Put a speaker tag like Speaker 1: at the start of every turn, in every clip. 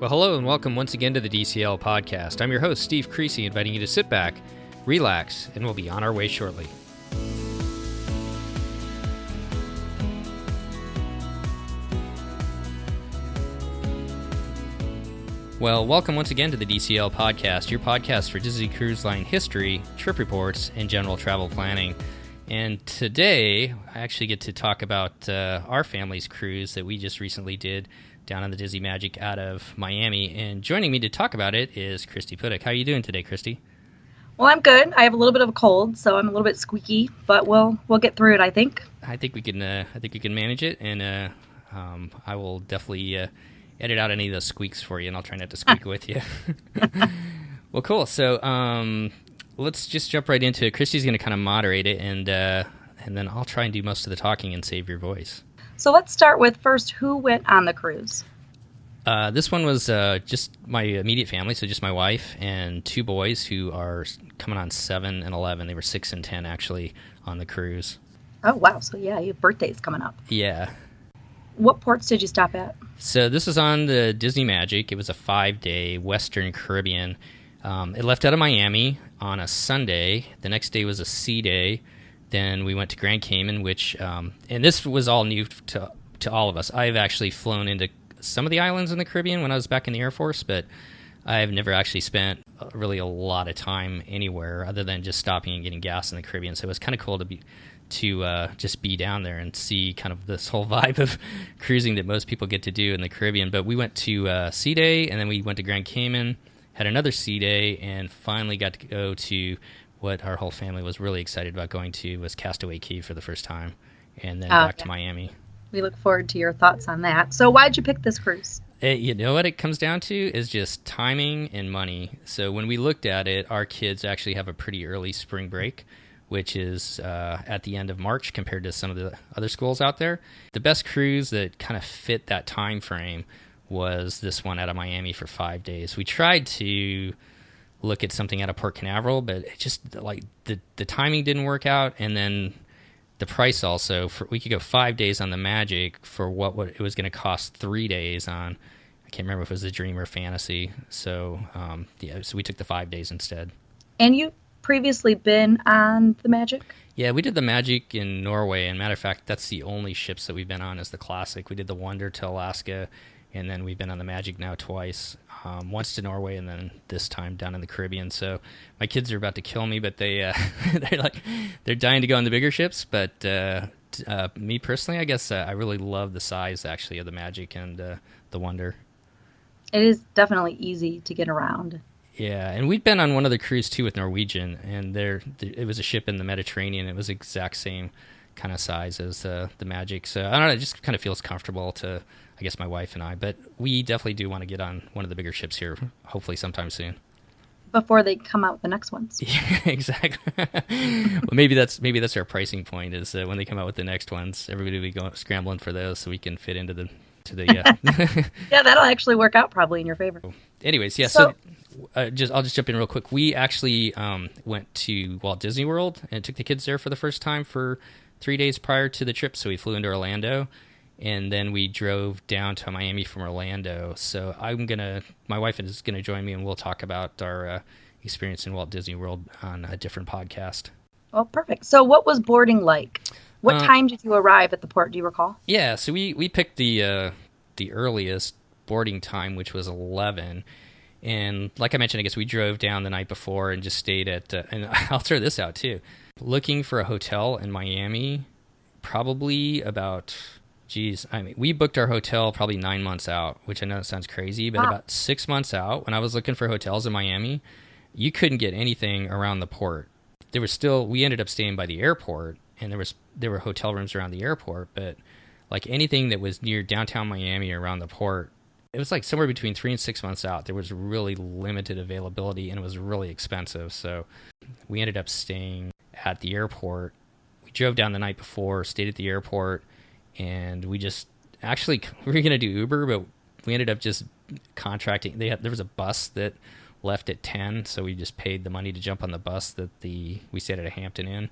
Speaker 1: Well, hello and welcome once again to the DCL podcast. I'm your host, Steve Creasy, inviting you to sit back, relax, and we'll be on our way shortly. Well, welcome once again to the DCL podcast, your podcast for Disney Cruise Line history, trip reports, and general travel planning. And today, I actually get to talk about our family's cruise that we just recently did down on the Disney Magic out of Miami. And joining me to talk about it is Christy Puttick. How are you doing today, Christy?
Speaker 2: Well, I'm good. I have a little bit of a cold, so I'm a little bit squeaky, but we'll get through it, I think.
Speaker 1: I think we can manage it, and I will definitely edit out any of those squeaks for you, and I'll try not to squeak with you. Well, cool. So let's just jump right into it. Christy's going to kind of moderate it, and then I'll try and do most of the talking and save your voice.
Speaker 2: So let's start with first, who went on the cruise?
Speaker 1: This one was just my immediate family, so just my wife and two boys who are coming on 7 and 11. They were 6 and 10, actually, on the cruise.
Speaker 2: Oh, wow. So, yeah, your birthday's coming up.
Speaker 1: Yeah.
Speaker 2: What ports did you stop at?
Speaker 1: So this was on the Disney Magic. It was a 5-day Western Caribbean. It left out of Miami on a Sunday. The next day was a sea day. Then we went to Grand Cayman, which, and this was all new to all of us. I've actually flown into some of the islands in the Caribbean when I was back in the Air Force, but I've never actually spent really a lot of time anywhere other than just stopping and getting gas in the Caribbean. So it was kind of cool to just be down there and see kind of this whole vibe of cruising that most people get to do in the Caribbean. But we went to Sea Day, and then we went to Grand Cayman, had another Sea Day, and finally got to go to what our whole family was really excited about going to, was Castaway Cay for the first time, and then back to Miami.
Speaker 2: We look forward to your thoughts on that. So why'd you pick this cruise?
Speaker 1: You know what it comes down to is just timing and money. So when we looked at it, our kids actually have a pretty early spring break, which is at the end of March compared to some of the other schools out there. The best cruise that kind of fit that time frame was this one out of Miami for 5 days. We tried to look at something out of Port Canaveral, but it just, like, the timing didn't work out, and then the price also. We could go 5 days on the Magic for what it was going to cost 3 days on, I can't remember if it was the Dream or Fantasy. So, so we took the 5 days instead.
Speaker 2: And you previously been on the Magic?
Speaker 1: Yeah, we did the Magic in Norway, and matter of fact, that's the only ships that we've been on is the Classic. We did the Wonder to Alaska, and then we've been on the Magic now twice, once to Norway, and then this time down in the Caribbean. So my kids are about to kill me, but they're dying to go on the bigger ships. But me personally, I guess I really love the size actually of the Magic and the Wonder.
Speaker 2: It is definitely easy to get around.
Speaker 1: Yeah, and we'd been on one other cruise too with Norwegian, and it was a ship in the Mediterranean. It was the exact same kind of size as the Magic. So I don't know, it just kind of feels comfortable to, I guess, my wife and I. But we definitely do want to get on one of the bigger ships here, hopefully sometime soon.
Speaker 2: Before they come out with the next ones.
Speaker 1: Yeah, exactly. Well, maybe that's our pricing point, is when they come out with the next ones, everybody will be going scrambling for those so we can fit into the yeah.
Speaker 2: Yeah, that'll actually work out probably in your favor.
Speaker 1: Anyways, yeah. So I'll just jump in real quick. We actually went to Walt Disney World and took the kids there for the first time for 3 days prior to the trip. So we flew into Orlando, and then we drove down to Miami from Orlando. So my wife is gonna join me, and we'll talk about our experience in Walt Disney World on a different podcast.
Speaker 2: Oh, perfect. So what was boarding like? What time did you arrive at the port? Do you recall?
Speaker 1: Yeah, so we picked the earliest boarding time, which was 11. And like I mentioned, I guess we drove down the night before and just stayed at, and I'll throw this out too, looking for a hotel in Miami, probably about, we booked our hotel probably 9 months out, which I know sounds crazy, but about 6 months out, when I was looking for hotels in Miami, you couldn't get anything around the port. We ended up staying by the airport, and there were hotel rooms around the airport, but like anything that was near downtown Miami or around the port, it was like somewhere between 3 and 6 months out. There was really limited availability, and it was really expensive. So we ended up staying at the airport. We drove down the night before, stayed at the airport, and we were going to do Uber, but we ended up just contracting. There was a bus that left at 10, so we just paid the money to jump on the bus that we stayed at a Hampton Inn,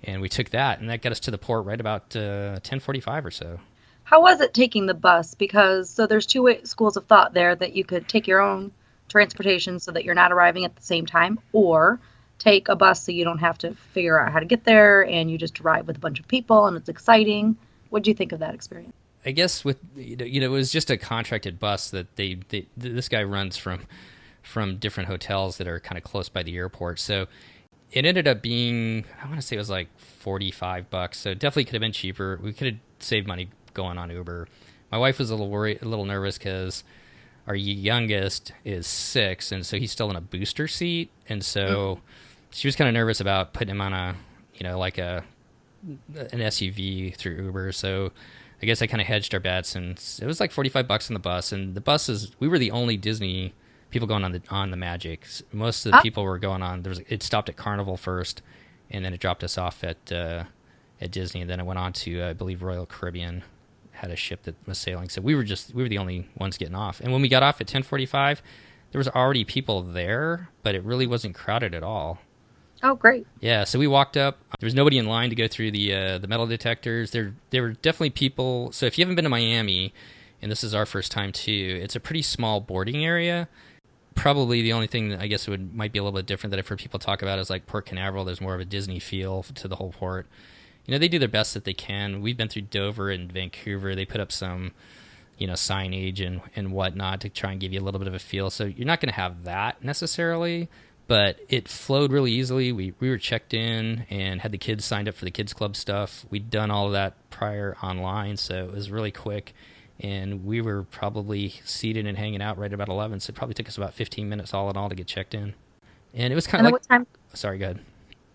Speaker 1: and we took that, and that got us to the port right about 10:45 or so.
Speaker 2: How was it taking the bus? Because so there's schools of thought there that you could take your own transportation so that you're not arriving at the same time, or take a bus so you don't have to figure out how to get there and you just arrive with a bunch of people and it's exciting. What do you think of that experience?
Speaker 1: I guess with it was just a contracted bus that this guy runs from different hotels that are kind of close by the airport. So it ended up being, I want to say it was like $45. So it definitely could have been cheaper. We could have saved money going on Uber. My wife was a little nervous because our youngest is 6, and so he's still in a booster seat, and so she was kind of nervous about putting him on like an SUV through Uber. So I guess I kind of hedged our bets, and it was like $45 on the bus. And the buses, we were the only Disney people going on the Magic. Most of the people were going on. It stopped at Carnival first, and then it dropped us off at Disney, and then it went on to I believe Royal Caribbean had a ship that was sailing. So we were the only ones getting off. And when we got off at 10:45, there was already people there, but it really wasn't crowded at all.
Speaker 2: Oh, great.
Speaker 1: Yeah, so we walked up. There was nobody in line to go through the metal detectors. There were definitely people. So if you haven't been to Miami, and this is our first time too, it's a pretty small boarding area. Probably the only thing that I guess might be a little bit different that I've heard people talk about is like Port Canaveral. There's more of a Disney feel to the whole port. They do their best that they can. We've been through Dover and Vancouver. They put up some, signage and whatnot to try and give you a little bit of a feel. So you're not going to have that necessarily, but it flowed really easily. We were checked in and had the kids signed up for the kids club stuff. We'd done all of that prior online, so it was really quick. And we were probably seated and hanging out right about 11, so it probably took us about 15 minutes all in all to get checked in. And it was kind of like...
Speaker 2: What time?
Speaker 1: Sorry, go ahead.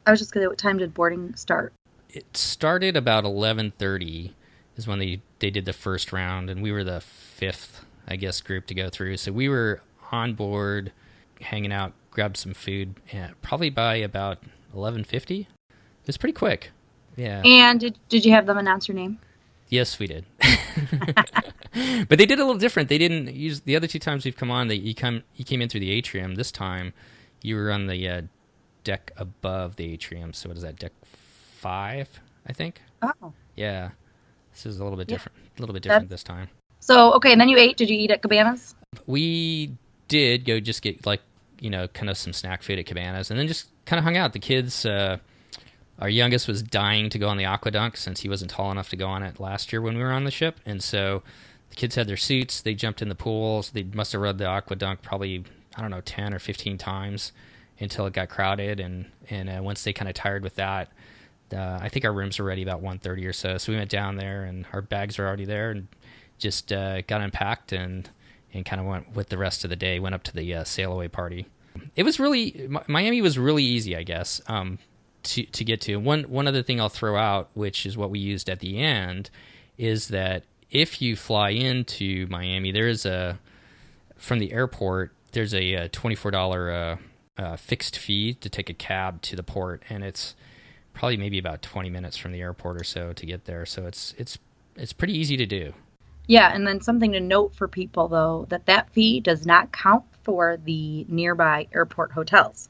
Speaker 2: I was just going to say, what time did boarding start?
Speaker 1: It started about 11:30 is when they did the first round, and we were the 5th, I guess, group to go through. So we were on board, hanging out, grabbed some food, probably by about 11:50. It was pretty quick. Yeah.
Speaker 2: And did you have them announce your name?
Speaker 1: Yes, we did. But they did a little different. They didn't use the other 2 times we've come on. You came in through the atrium. This time, you were on the deck above the atrium. So what is that? Deck 5, I think.
Speaker 2: Oh.
Speaker 1: Yeah. This is a little bit different. A little bit different this time.
Speaker 2: So okay, and then you ate. Did you eat at Cabanas?
Speaker 1: We did go just get kind of some snack food at Cabanas, and then just kind of hung out. The kids. Our youngest was dying to go on the Aquadunk since he wasn't tall enough to go on it last year when we were on the ship. And so the kids had their suits. They jumped in the pools. They must have rode the Aquadunk probably, 10 or 15 times until it got crowded. And once they kind of tired with that, I think our rooms were ready about 1:30 or so. So we went down there, and our bags were already there, and just got unpacked and kind of went with the rest of the day. Went up to the sail away party. It was really, Miami was really easy, I guess. To get to. One other thing I'll throw out, which is what we used at the end, is that if you fly into Miami, from the airport, there's a $24 fixed fee to take a cab to the port, and it's probably maybe about 20 minutes from the airport or so to get there. So it's pretty easy to do.
Speaker 2: Yeah, and then something to note for people, though, that fee does not count for the nearby airport hotels.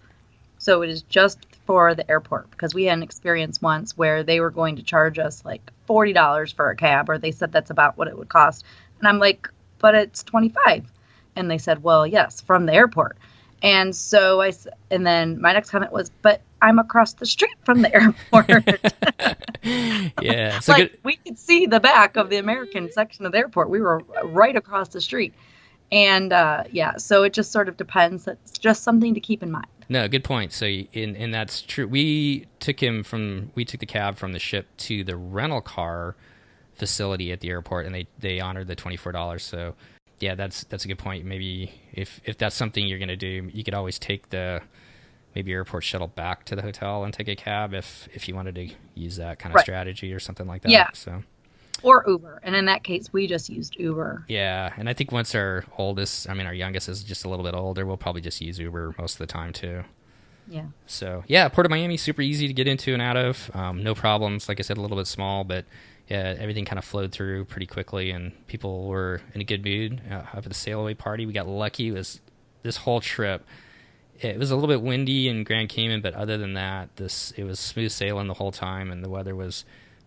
Speaker 2: So it is just for the airport, because we had an experience once where they were going to charge us like $40 for a cab, or they said that's about what it would cost. And I'm like, but it's $25. And they said, well, yes, from the airport. And so and then my next comment was, but I'm across the street from the airport.
Speaker 1: Yeah. So
Speaker 2: we could see the back of the American section of the airport. We were right across the street. And so it just sort of depends. That's just something to keep in mind.
Speaker 1: No, good point. So, and that's true. We took the cab from the ship to the rental car facility at the airport, and they honored the $24. So, yeah, that's a good point. Maybe if that's something you're going to do, you could always take the maybe airport shuttle back to the hotel and take a cab if you wanted to use that kind of strategy or something like that.
Speaker 2: Yeah.
Speaker 1: So.
Speaker 2: Or Uber. And in that case, we just used Uber.
Speaker 1: Yeah. And I think once our youngest is just a little bit older, we'll probably just use Uber most of the time too.
Speaker 2: Yeah.
Speaker 1: So, yeah, Port of Miami, super easy to get into and out of. No problems. Like I said, a little bit small, but yeah, everything kind of flowed through pretty quickly, and people were in a good mood. Up at the sail away party, we got lucky. It was this whole trip. It was a little bit windy in Grand Cayman, but other than that, it was smooth sailing the whole time, and the weather was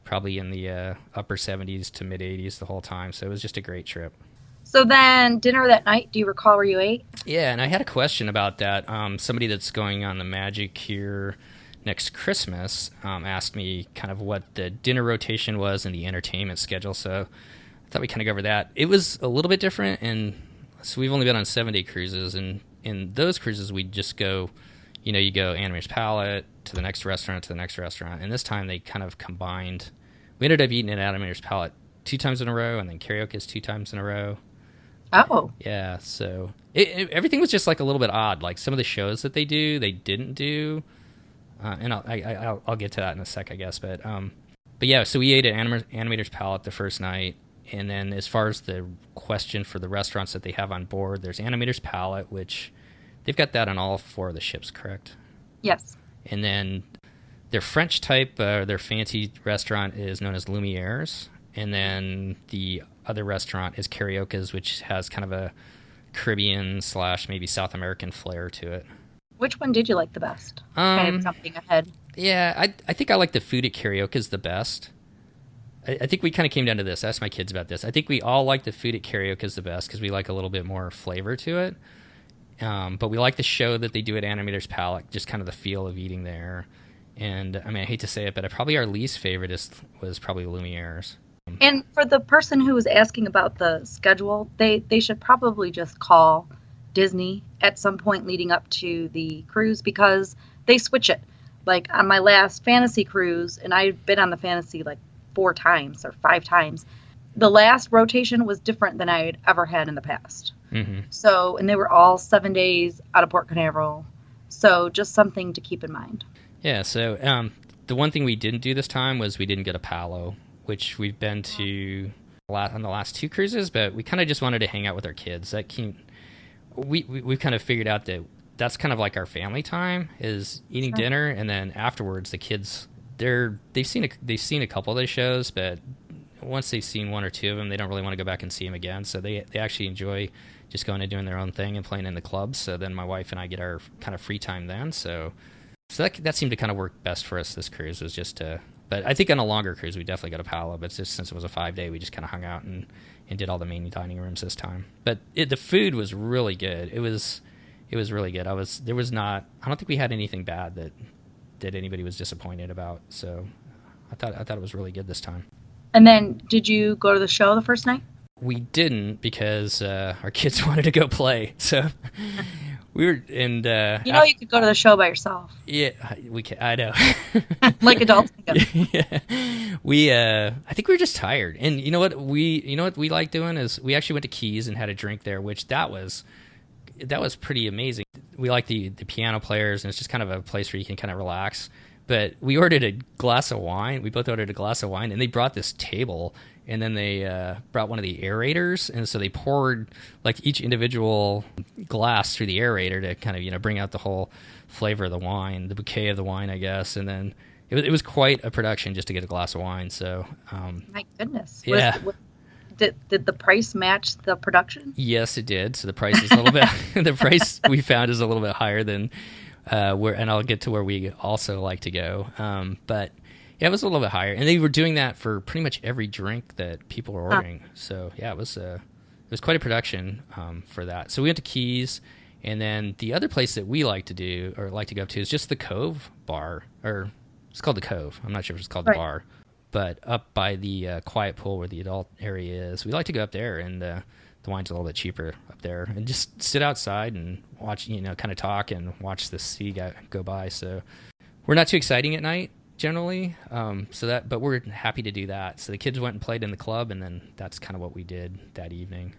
Speaker 1: probably in the upper 70s to mid 80s the whole time. So it was just a great trip.
Speaker 2: So then dinner that night, do you recall where you ate?
Speaker 1: Yeah, and I had a question about that. Somebody that's going on the Magic here next Christmas asked me kind of what the dinner rotation was and the entertainment schedule. So I thought we kind of covered that. It was a little bit different, and so we've only been on 7-day cruises, and in those cruises we just go, you go Animator's Palette to the next restaurant to the next restaurant, and this time they kind of combined. We ended up eating at Animator's Palette 2 times in a row, and then Karaoke's 2 times in a row.
Speaker 2: Oh.
Speaker 1: Yeah, so everything was just like a little bit odd. Like some of the shows that they didn't do, and I'll get to that in a sec, I guess. But yeah, so we ate at Animator's Palette the first night, and then as far as the question for the restaurants that they have on board, there's Animator's Palette, which they've got that on all 4 of the ships, correct?
Speaker 2: Yes.
Speaker 1: And then their French type, their fancy restaurant is known as Lumiere's, and then the other restaurant is Karaoke's, which has kind of a Caribbean / maybe South American flair to it.
Speaker 2: Which one did you like the best? Kind of jumping ahead.
Speaker 1: Yeah, I think I like the food at Karaoke's the best. I think we kind of came down to this. I asked my kids about this. I think we all like the food at Karaoke's the best because we like a little bit more flavor to it. But we like the show that they do at Animator's Palette, just kind of the feel of eating there. And I mean, I hate to say it, but probably our least favorite was probably Lumiere's.
Speaker 2: And for the person who was asking about the schedule, they should probably just call Disney at some point leading up to the cruise because they switch it. Like on my last fantasy cruise, and I've been on the fantasy like 4 times or 5 times, the last rotation was different than I had ever had in the past.
Speaker 1: Mm-hmm.
Speaker 2: So, and they were all 7 days out of Port Canaveral. So just something to keep in mind.
Speaker 1: Yeah, so the one thing we didn't do this time was we didn't go to Palo, which we've been to on the last 2 cruises, but we kind of just wanted to hang out with our kids. We've kind of figured out that that's kind of like our family time is eating dinner, and then afterwards the kids they've seen a couple of those shows, but once they've seen 1 or 2 of them, they don't really want to go back and see them again. So they actually enjoy just going and doing their own thing and playing in the clubs. So then my wife and I get our kind of free time then. So that seemed to kind of work best for us this cruise was just to. But I think on a longer cruise, we definitely go to Palo. But just since it was a 5-day, we just kind of hung out and did all the main dining rooms this time. But the food was really good. It was really good. I don't think we had anything bad that anybody was disappointed about. So I thought it was really good this time.
Speaker 2: And then, did you go to the show the first night?
Speaker 1: We didn't because our kids wanted to go play. So we were, and
Speaker 2: you could go to the show by yourself.
Speaker 1: Yeah, we can. I know,
Speaker 2: like adults.
Speaker 1: Yeah. I think we were just tired, and you know what we like doing is we actually went to Keys and had a drink there, which that was pretty amazing. We like the piano players, and it's just kind of a place where you can kind of relax. But we ordered a glass of wine. We both ordered a glass of wine, and they brought this table, and then they brought one of the aerators, and so they poured like each individual glass through the aerator to kind of bring out the whole flavor of the wine, the bouquet of the wine, I guess. And then it was quite a production just to get a glass of wine. So
Speaker 2: my goodness,
Speaker 1: yeah.
Speaker 2: Did the price match the production?
Speaker 1: Yes, it did. So the price is a little bit. The price we found is a little bit higher than. And I'll get to where we also like to go. But yeah, it was a little bit higher, and they were doing that for pretty much every drink that people were ordering. So yeah, it was quite a production for that. So we went to Keys, and then the other place that we like to do or like to go to is just the Cove Bar, or it's called the Cove. I'm not sure if it's called the bar, but up by the quiet pool where the adult area is. We like to go up there, and the wine's a little bit cheaper up there, and just sit outside and watch, kind of talk and watch the sea go by. So we're not too exciting at night generally. But we're happy to do that. So the kids went and played in the club, and then that's kind of what we did that evening.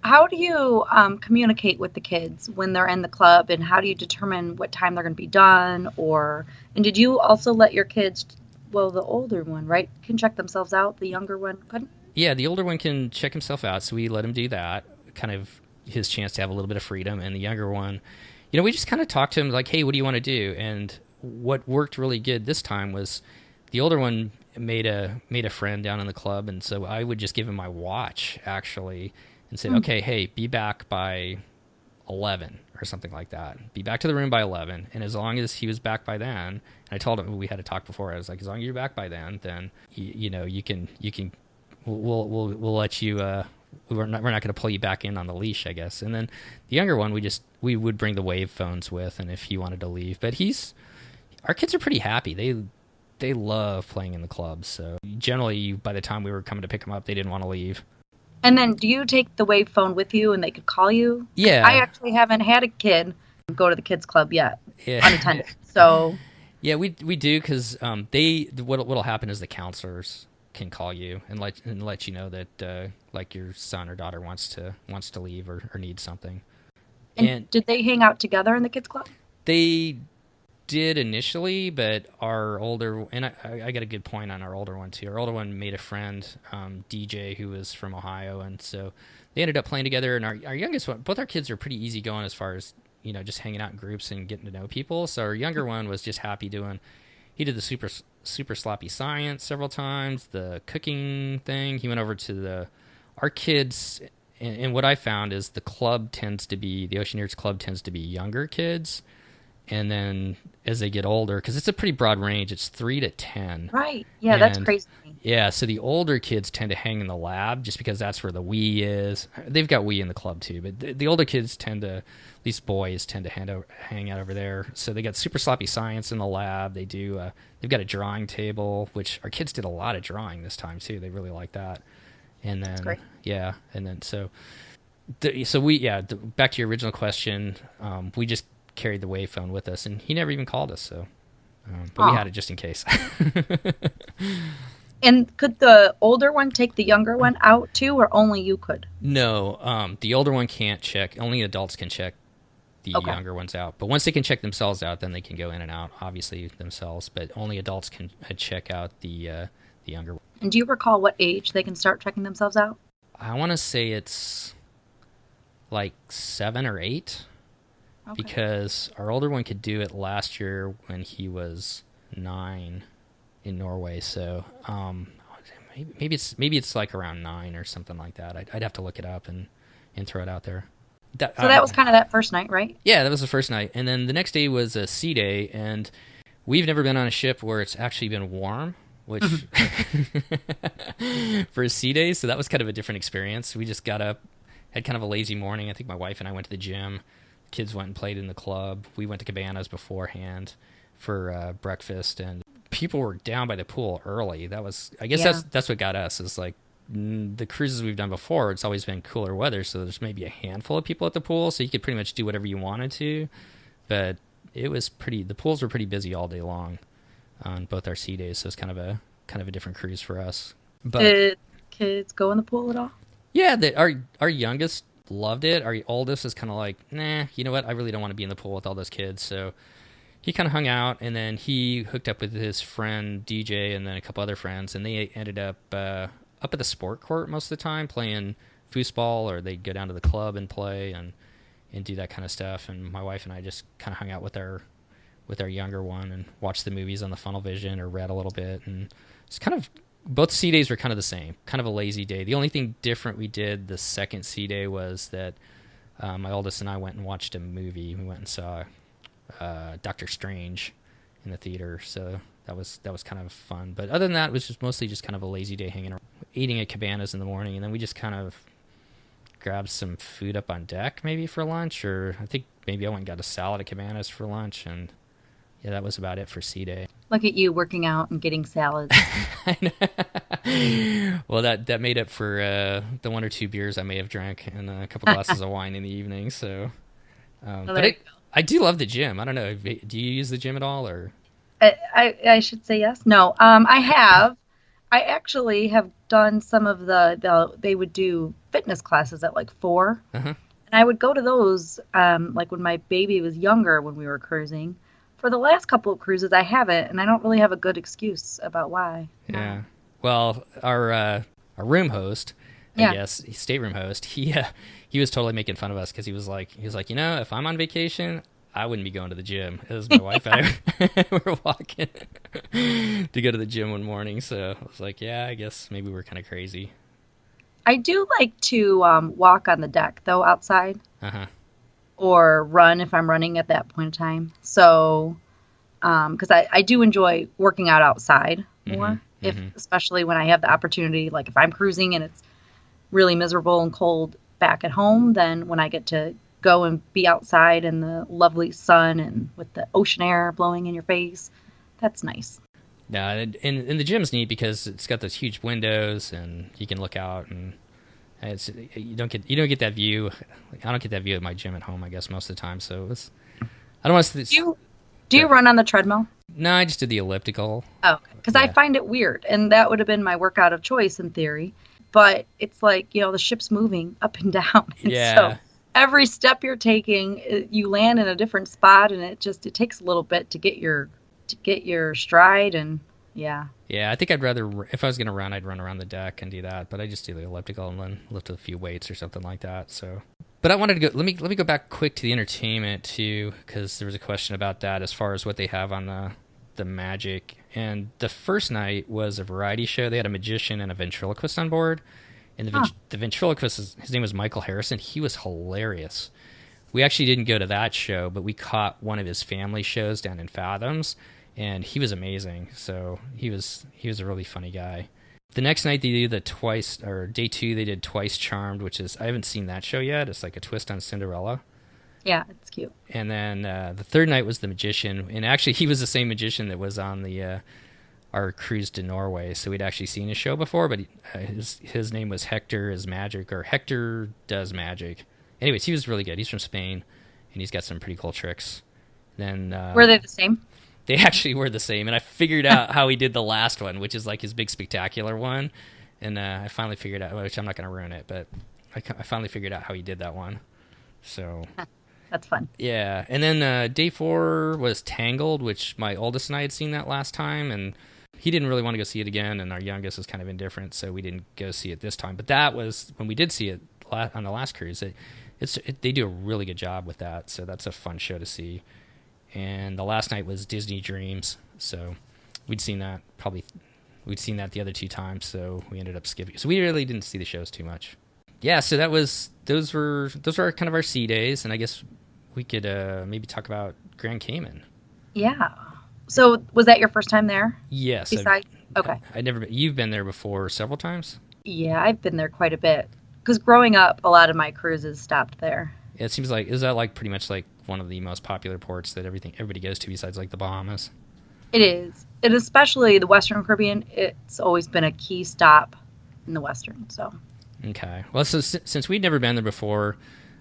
Speaker 2: How do you communicate with the kids when they're in the club, and how do you determine what time they're going to be done? And did you also let your kids, well, the older one, right, can check themselves out, the younger one couldn't?
Speaker 1: Yeah, the older one can check himself out, so we let him do that, kind of his chance to have a little bit of freedom. And the younger one, we just kind of talked to him like, hey, what do you want to do? And what worked really good this time was the older one made a friend down in the club, and so I would just give him my watch, actually, and say, okay, hey, be back by 11 or something like that. Be back to the room by 11. And as long as he was back by then, and I told him, we had a talk before, I was like, as long as you're back by then you can, we'll let you, we're not going to pull you back in on the leash, I guess. And then the younger one, we would bring the wave phones with, and if he wanted to leave, but our kids are pretty happy. They love playing in the clubs. So generally, by the time we were coming to pick them up, they didn't want to leave.
Speaker 2: And then do you take the wave phone with you and they could call you?
Speaker 1: Yeah.
Speaker 2: I actually haven't had a kid go to the kids club yet,
Speaker 1: Yeah.
Speaker 2: unattended. So
Speaker 1: yeah, we do, because what'll happen is the counselors can call you and let you know that like your son or daughter wants to leave or needs something.
Speaker 2: And did they hang out together in the kids club?
Speaker 1: They did initially, but our older, and I got a good point on our older one too. Our older one made a friend, DJ, who was from Ohio, and so they ended up playing together. And our youngest one, both our kids are pretty easygoing as far as, just hanging out in groups and getting to know people. So our younger one was just happy he did the super sloppy science several times, the cooking thing. He went over to our kids, and what I found is the Oceaneers Club tends to be younger kids. And then as they get older, because it's a pretty broad range, it's 3 to 10.
Speaker 2: Right. Yeah, that's crazy.
Speaker 1: Yeah, so the older kids tend to hang in the lab just because that's where the Wii is. They've got Wii in the club too, but the older kids at least boys tend to hang out over there. So they got super sloppy science in the lab. They do. They've got a drawing table, which our kids did a lot of drawing this time too. They really like that. And then,
Speaker 2: that's great.
Speaker 1: Yeah, and then back to your original question, we just carried the wave phone with us, and he never even called us, so but we had it just in case.
Speaker 2: And could the older one take the younger one out too, or only you could?
Speaker 1: No, the older one can't check. Only adults can check the younger ones out, but once they can check themselves out, then they can go in and out, obviously, themselves, but only adults can check out the younger one.
Speaker 2: And do you recall what age they can start checking themselves out?
Speaker 1: I want to say it's like 7 or 8. Okay. Because our older one could do it last year when he was 9 in Norway. So maybe it's like around 9 or something like that. I'd have to look it up and throw it out there.
Speaker 2: So that was kind of that first night, right? Yeah,
Speaker 1: that was the first night. And then the next day was a sea day, and we've never been on a ship where it's actually been warm, which for a sea day, so that was kind of a different experience. We just got up, had kind of a lazy morning. I think my wife and I went to the gym. Kids went and played in the club. We went to Cabanas beforehand for breakfast, and people were down by the pool early. That's what got us, is like the cruises we've done before, it's always been cooler weather, so there's maybe a handful of people at the pool, so you could pretty much do whatever you wanted to. But the pools were pretty busy all day long on both our sea days, so it's kind of a different cruise for us. But
Speaker 2: did kids go in the pool at all?
Speaker 1: Yeah, our youngest loved it. Our oldest is kind of like, nah, you know what? I really don't want to be in the pool with all those kids. So he kind of hung out, and then he hooked up with his friend DJ and then a couple other friends, and they ended up at the sport court most of the time playing foosball, or they'd go down to the club and play and do that kind of stuff. And my wife and I just kind of hung out with our younger one and watched the movies on the Funnel Vision or read a little bit. And it's kind of, both sea days were kind of the same, kind of a lazy day. The only thing different we did the second sea day was that my oldest and I went and watched a movie. We went and saw Doctor Strange in the theater, so that was kind of fun. But other than that, it was just mostly just kind of a lazy day hanging around, eating at Cabanas in the morning, and then we just kind of grabbed some food up on deck maybe for lunch, or I think maybe I went and got a salad at Cabanas for lunch, and yeah, that was about it for sea day.
Speaker 2: Look at you working out and getting salads.
Speaker 1: Well, that made up for the 1 or 2 beers I may have drank and a couple glasses of wine in the evening. So, but I do love the gym. I don't know. Do you use the gym at all, or?
Speaker 2: I should say yes. No. I have. I actually have done some of they would do fitness classes at like 4, and I would go to those like when my baby was younger when we were cruising. For the last couple of cruises, I haven't, and I don't really have a good excuse about why.
Speaker 1: Yeah. Well, our room host, I guess, stateroom host, he was totally making fun of us because he was like, if I'm on vacation, I wouldn't be going to the gym. It was my wife and I were walking to go to the gym one morning, so I was like, yeah, I guess maybe we're kind of crazy.
Speaker 2: I do like to walk on the deck, though, outside. or run if I'm running at that point in time. So, because I do enjoy working out outside more, if especially when I have the opportunity, like if I'm cruising and it's really miserable and cold back at home, then when I get to go and be outside in the lovely sun and with the ocean air blowing in your face, that's nice.
Speaker 1: Yeah, and the gym's neat because it's got those huge windows and you can look out, and you don't get that view. I don't get that view of my gym at home, I guess, most of the time. So I don't want to.
Speaker 2: Do you run on the treadmill?
Speaker 1: No, I just did the elliptical.
Speaker 2: Oh, because I find it weird, and that would have been my workout of choice in theory. But it's like, the ship's moving up and down. And
Speaker 1: yeah.
Speaker 2: So every step you're taking, you land in a different spot, and it takes a little bit to get your stride, and yeah.
Speaker 1: Yeah, I think I'd rather, if I was going to run, I'd run around the deck and do that. But I just do the elliptical and then lift a few weights or something like that. So, but I wanted to go. Let me go back quick to the entertainment too, because there was a question about that as far as what they have on the Magic. And the first night was a variety show. They had a magician and a ventriloquist on board. And the ventriloquist, his name was Michael Harrison. He was hilarious. We actually didn't go to that show, but we caught one of his family shows down in Fathoms, and he was amazing. So he was a really funny guy. The next night they did day 2 they did Twice Charmed, which is, I haven't seen that show yet. It's like a twist on Cinderella.
Speaker 2: Yeah, it's cute.
Speaker 1: And then the third night was the magician, and actually he was the same magician that was on our cruise to Norway. So we'd actually seen his show before, but his name was Hector is Magic, or Hector Does Magic. Anyways, he was really good. He's from Spain, and he's got some pretty cool tricks. Then
Speaker 2: were they the same?
Speaker 1: They actually were the same, and I figured out how he did the last one, which is like his big spectacular one. And I finally figured out, which I'm not going to ruin it, but I finally figured out how he did that one. So
Speaker 2: that's fun.
Speaker 1: Yeah, and then day 4 was Tangled, which my oldest and I had seen that last time, and he didn't really want to go see it again, and our youngest was kind of indifferent, so we didn't go see it this time. But that was, when we did see it on the last cruise, they do a really good job with that, so that's a fun show to see. And the last night was Disney Dreams, so we'd seen that the other 2 times, so we ended up skipping. So we really didn't see the shows too much. Yeah, so those were kind of our sea days, and I guess we could maybe talk about Grand Cayman.
Speaker 2: Yeah. So was that your first time there?
Speaker 1: Yes.
Speaker 2: Okay.
Speaker 1: You've been there before several times?
Speaker 2: Yeah, I've been there quite a bit. Because growing up, a lot of my cruises stopped there.
Speaker 1: Yeah, it seems like, is that like pretty much like one of the most popular ports that everybody goes to besides like the Bahamas?
Speaker 2: It is. And especially the Western Caribbean, it's always been a key stop in the Western, so.
Speaker 1: Okay. Well, so since we'd never been there before,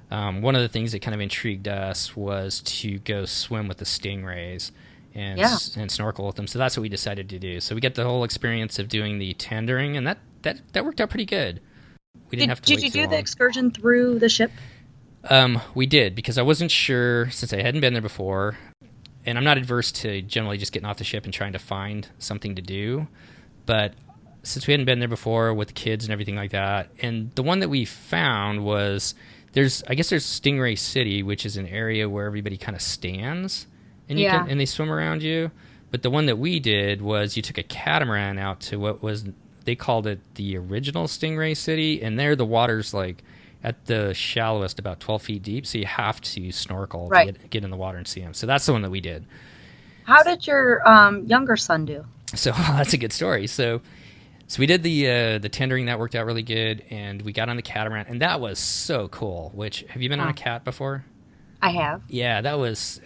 Speaker 1: one of the things that kind of intrigued us was to go swim with the stingrays and snorkel with them. So that's what we decided to do. So we got the whole experience of doing the tendering, and that worked out pretty good. We didn't have to wait too long. Did you do
Speaker 2: the excursion through the ship?
Speaker 1: We did, because I wasn't sure, since I hadn't been there before, and I'm not adverse to generally just getting off the ship and trying to find something to do, but since we hadn't been there before with kids and everything like that, and the one that we found was, there's Stingray City, which is an area where everybody kind of stands, and and they swim around you. But the one that we did was, you took a catamaran out to what was, they called it the original Stingray City, and there the water's like at the shallowest about 12 feet deep, so you have to snorkel to get in the water and see them. So that's the one that we did.
Speaker 2: How did your younger son do?
Speaker 1: So that's a good story. So we did the tendering. That worked out really good, and we got on the catamaran, and that was so cool. Which, have you been on a cat before?
Speaker 2: I have.
Speaker 1: Yeah, that was,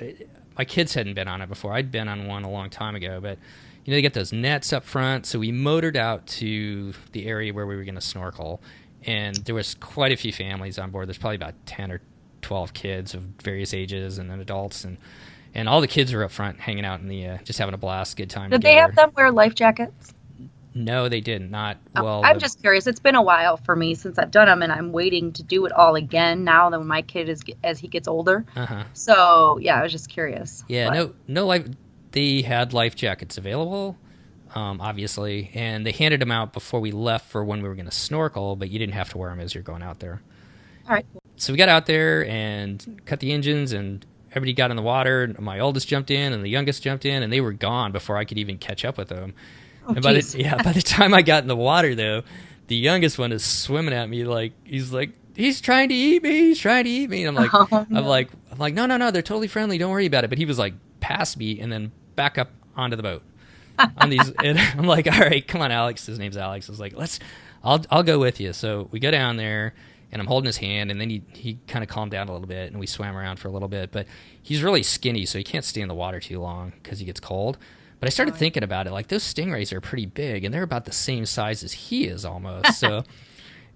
Speaker 1: my kids hadn't been on it before. I'd been on one a long time ago, but they get those nets up front. So we motored out to the area where we were going to snorkel, and there was quite a few families on board. There's probably about 10 or 12 kids of various ages, and then adults, and all the kids were up front hanging out in the just having a blast, good time.
Speaker 2: Did they have them wear life jackets?
Speaker 1: No, they didn't. Not well.
Speaker 2: I'm just curious. It's been a while for me since I've done them, and I'm waiting to do it all again now that my kid as he gets older. So yeah, I was just curious.
Speaker 1: Yeah, no life. They had life jackets available, obviously, and they handed them out before we left for when we were going to snorkel, but you didn't have to wear them as you're going out there.
Speaker 2: All right.
Speaker 1: So we got out there and cut the engines, and everybody got in the water. My oldest jumped in, and the youngest jumped in, and they were gone before I could even catch up with them.
Speaker 2: Oh,
Speaker 1: and by the time I got in the water, though, the youngest one is swimming at me like he's trying to eat me. He's trying to eat me. And I'm like, I'm like, no, they're totally friendly. Don't worry about it. But he was like past me and then back up onto the boat on these. And I'm like, all right, come on, Alex. His name's Alex. I was like, I'll go with you. So we go down there and I'm holding his hand, and then he kind of calmed down a little bit and we swam around for a little bit, but he's really skinny. So he can't stay in the water too long because he gets cold. But I started thinking about it, like those stingrays are pretty big and they're about the same size as he is almost. So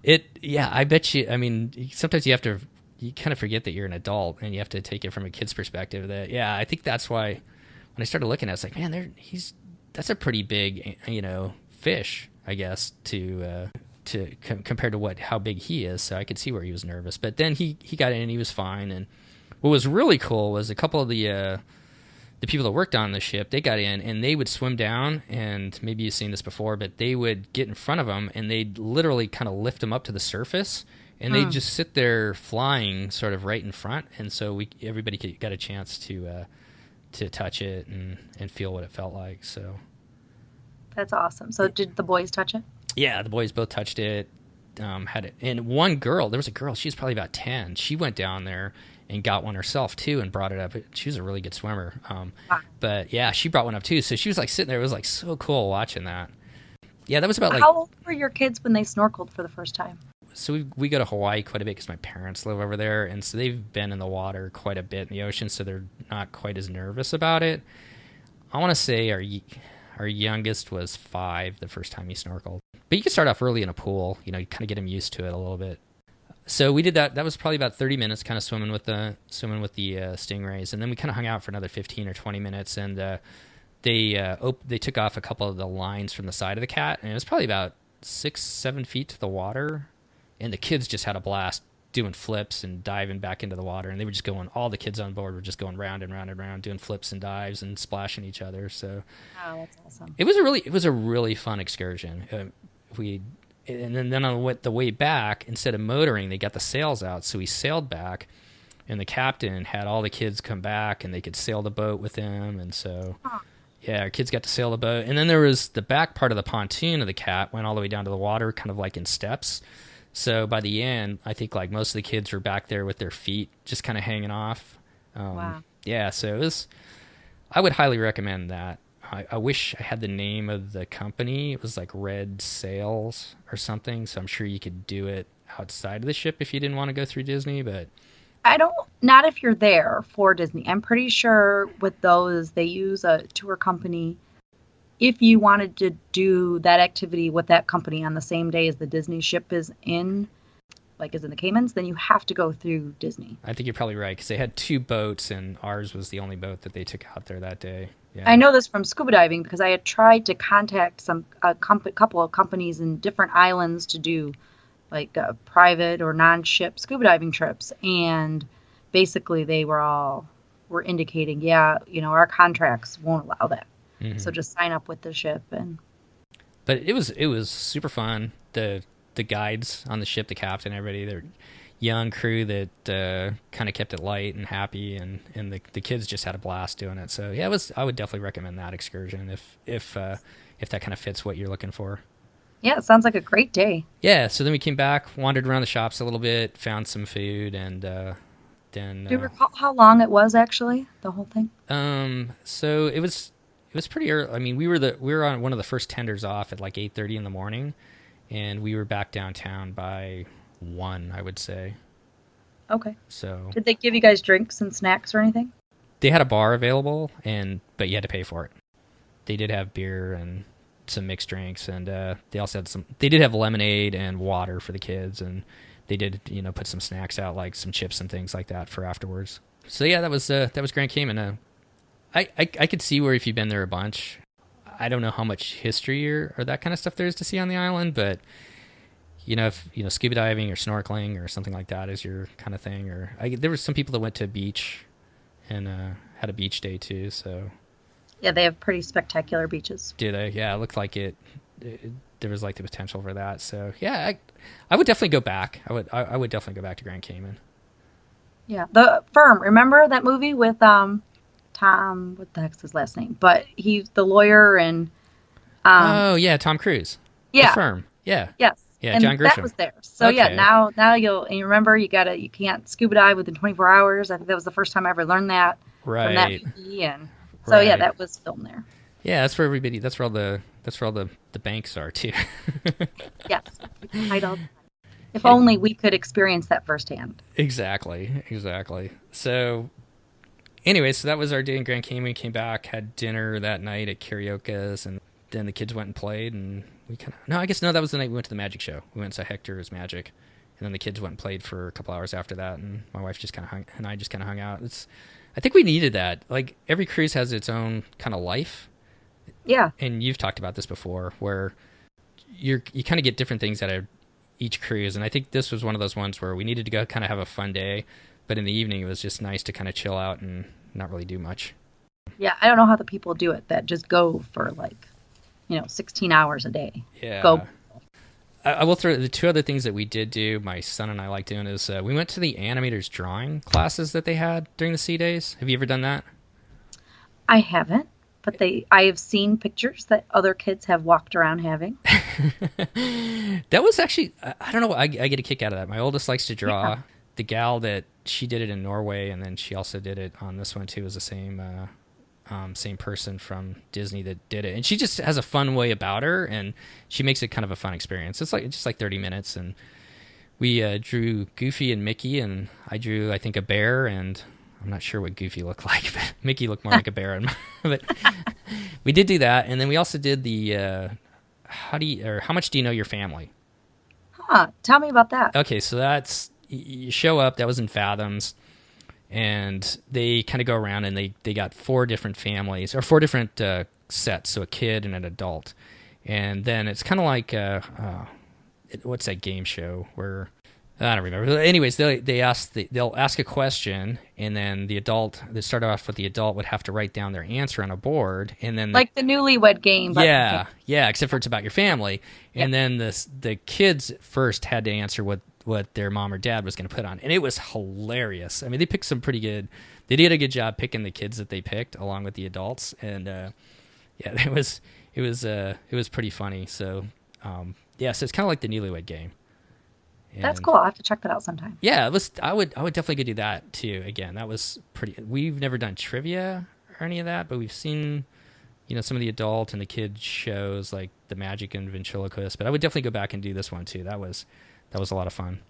Speaker 1: I bet you, I mean, sometimes you kind of forget that you're an adult and you have to take it from a kid's perspective. I think that's why when I started looking at it, it's like, man, that's a pretty big, fish, I guess, compared to how big he is. So I could see where he was nervous, but then he got in and he was fine. And what was really cool was a couple of the people that worked on the ship, they got in and they would swim down, and maybe you've seen this before, but they would get in front of him and they'd literally kind of lift him up to the surface. And they'd just sit there flying sort of right in front. And so everybody got a chance to touch it and feel what it felt like. So
Speaker 2: that's awesome. So did the boys touch it?
Speaker 1: Yeah, the boys both touched it, had it. And one girl, there was a girl, she was probably about 10. She went down there and got one herself too and brought it up. She was a really good swimmer. But yeah, she brought one up too. So she was like sitting there. It was like so cool watching that. Yeah, that was about like...
Speaker 2: How old were your kids when they snorkeled for the first time?
Speaker 1: So we go to Hawaii quite a bit because my parents live over there, and so they've been in the water quite a bit in the ocean, so they're not quite as nervous about it. I want to say our youngest was 5 the first time he snorkeled. But you can start off early in a pool, you kind of get him used to it a little bit. So we did that. That was probably about 30 minutes, kind of swimming with the stingrays, and then we kind of hung out for another 15 or 20 minutes, and they took off a couple of the lines from the side of the cat, and it was probably about 6-7 feet to the water. And the kids just had a blast doing flips and diving back into the water. And they were just all the kids on board were just going round and round and round, doing flips and dives and splashing each other. So,
Speaker 2: oh, that's awesome.
Speaker 1: It was a really fun excursion. And then on the way back, instead of motoring, they got the sails out. So we sailed back, and the captain had all the kids come back, and they could sail the boat with him. And so, yeah, our kids got to sail the boat. And then there was the back part of the pontoon of the cat went all the way down to the water, kind of like in steps. So by the end, I think like most of the kids were back there with their feet just kind of hanging off.
Speaker 2: Wow.
Speaker 1: Yeah, so I would highly recommend that. I wish I had the name of the company. It was like Red Sails or something. So I'm sure you could do it outside of the ship if you didn't want to go through Disney. But
Speaker 2: not if you're there for Disney. I'm pretty sure with those, they use a tour company. If you wanted to do that activity with that company on the same day as the Disney ship is in the Caymans, then you have to go through Disney.
Speaker 1: I think you're probably right, because they had 2 boats, and ours was the only boat that they took out there that day. Yeah.
Speaker 2: I know this from scuba diving because I had tried to contact a couple of companies in different islands to do like private or non-ship scuba diving trips, and basically they were indicating, our contracts won't allow that. Mm-hmm. So just sign up with the ship.
Speaker 1: But it was super fun. The guides on the ship, the captain, everybody, they're young crew that kind of kept it light and happy, and the kids just had a blast doing it. So yeah, I would definitely recommend that excursion if that kind of fits what you're looking for.
Speaker 2: Yeah, it sounds like a great day.
Speaker 1: Yeah, so then we came back, wandered around the shops a little bit, found some food, and then.
Speaker 2: Do you recall how long it was actually, the whole thing?
Speaker 1: So it was pretty early. I mean, we were on one of the first tenders off at like 8:30 in the morning, and we were back downtown by 1, I would say.
Speaker 2: Okay.
Speaker 1: So
Speaker 2: did they give you guys drinks and snacks or anything?
Speaker 1: They had a bar available, but you had to pay for it. They did have beer and some mixed drinks, and they also had they did have lemonade and water for the kids, and they did put some snacks out, like some chips and things like that for afterwards. So yeah, that was Grand Cayman. I could see where if you've been there a bunch, I don't know how much history or that kind of stuff there is to see on the island, but if scuba diving or snorkeling or something like that is your kind of thing, or there were some people that went to a beach and had a beach day too. So
Speaker 2: yeah, they have pretty spectacular beaches.
Speaker 1: Do they? Yeah, it looked like it there was like the potential for that. So yeah, I would definitely go back. I would definitely go back to Grand Cayman. Yeah,
Speaker 2: The Firm. Remember that movie with Tom, what the heck's his last name? But he's the lawyer and...
Speaker 1: oh, yeah, Tom Cruise.
Speaker 2: Yeah.
Speaker 1: The Firm. Yeah.
Speaker 2: Yes.
Speaker 1: Yeah,
Speaker 2: And
Speaker 1: John
Speaker 2: that
Speaker 1: Grisham.
Speaker 2: was there. So yeah,
Speaker 1: Okay.
Speaker 2: now you remember you can't scuba dive within 24 hours. I think that was the first time I ever learned that from that
Speaker 1: Right.
Speaker 2: movie, and so yeah,
Speaker 1: Right.
Speaker 2: that was filmed there.
Speaker 1: Yeah, that's where everybody. That's where all the banks are too.
Speaker 2: Yes, people hide all the time. If only we could experience that firsthand.
Speaker 1: Exactly. Exactly. So anyway, so that was our day in Grand Cayman. We came back, had dinner that night at Karaoke's, and then the kids went and played, and we kind of no, I guess no, that was the night we went to the magic show. We went and saw Hector's Magic, and then the kids went and played for a couple hours after that, and my wife just kind of hung, and I just kind of hung out. I think we needed that. Like every cruise has its own kind of life,
Speaker 2: Yeah,
Speaker 1: and you've talked about this before, where you kind of get different things out of each cruise, and I think this was one of those ones where we needed to go kind of have a fun day, but in the evening it was just nice to kind of chill out and not really do much.
Speaker 2: yeah. I don't know how the people do it that just go for 16 hours a day.
Speaker 1: Yeah.
Speaker 2: Go.
Speaker 1: I will throw the two other things that we did do. My son and I like doing is we went to the animators drawing classes that they had during the sea days. Have you ever done that?
Speaker 2: I haven't, but I have seen pictures that other kids have walked around having.
Speaker 1: That was actually I don't know. I get a kick out of that. My oldest likes to draw.
Speaker 2: Yeah.
Speaker 1: The gal that she did it in Norway, and then she also did it on this one too. Was the same person from Disney that did it, and she just has a fun way about her, and she makes it kind of a fun experience. It's just like 30 minutes, and we drew Goofy and Mickey, and I drew I think a bear, and I'm not sure what Goofy looked like, but Mickey looked more like a bear. But we did do that, and then we also did the how much do you know your family?
Speaker 2: Huh. Tell me about that.
Speaker 1: Okay, so that's you show up. That was in Fathoms, and they kind of go around and they got four different families or four different sets, so a kid and an adult, and then it's kind of like what's that game show where I don't remember. Anyways, they'll ask a question, and then they start off with the adult would have to write down their answer on a board, and then
Speaker 2: Like the newlywed game. But
Speaker 1: yeah, except for it's about your family, and then the kids first had to answer what their mom or dad was going to put on, and it was hilarious. I mean, they picked some pretty good. They did a good job picking the kids that they picked along with the adults, and yeah, it was pretty funny. So so it's kind of like the newlywed game.
Speaker 2: That's
Speaker 1: And,
Speaker 2: cool. I'll have to check that out sometime.
Speaker 1: yeah, I would definitely go do that too. Again, that was pretty. We've never done trivia or any of that, but we've seen, some of the adult and the kid shows like the Magic and Ventriloquist. But I would definitely go back and do this one too. That was a lot of fun.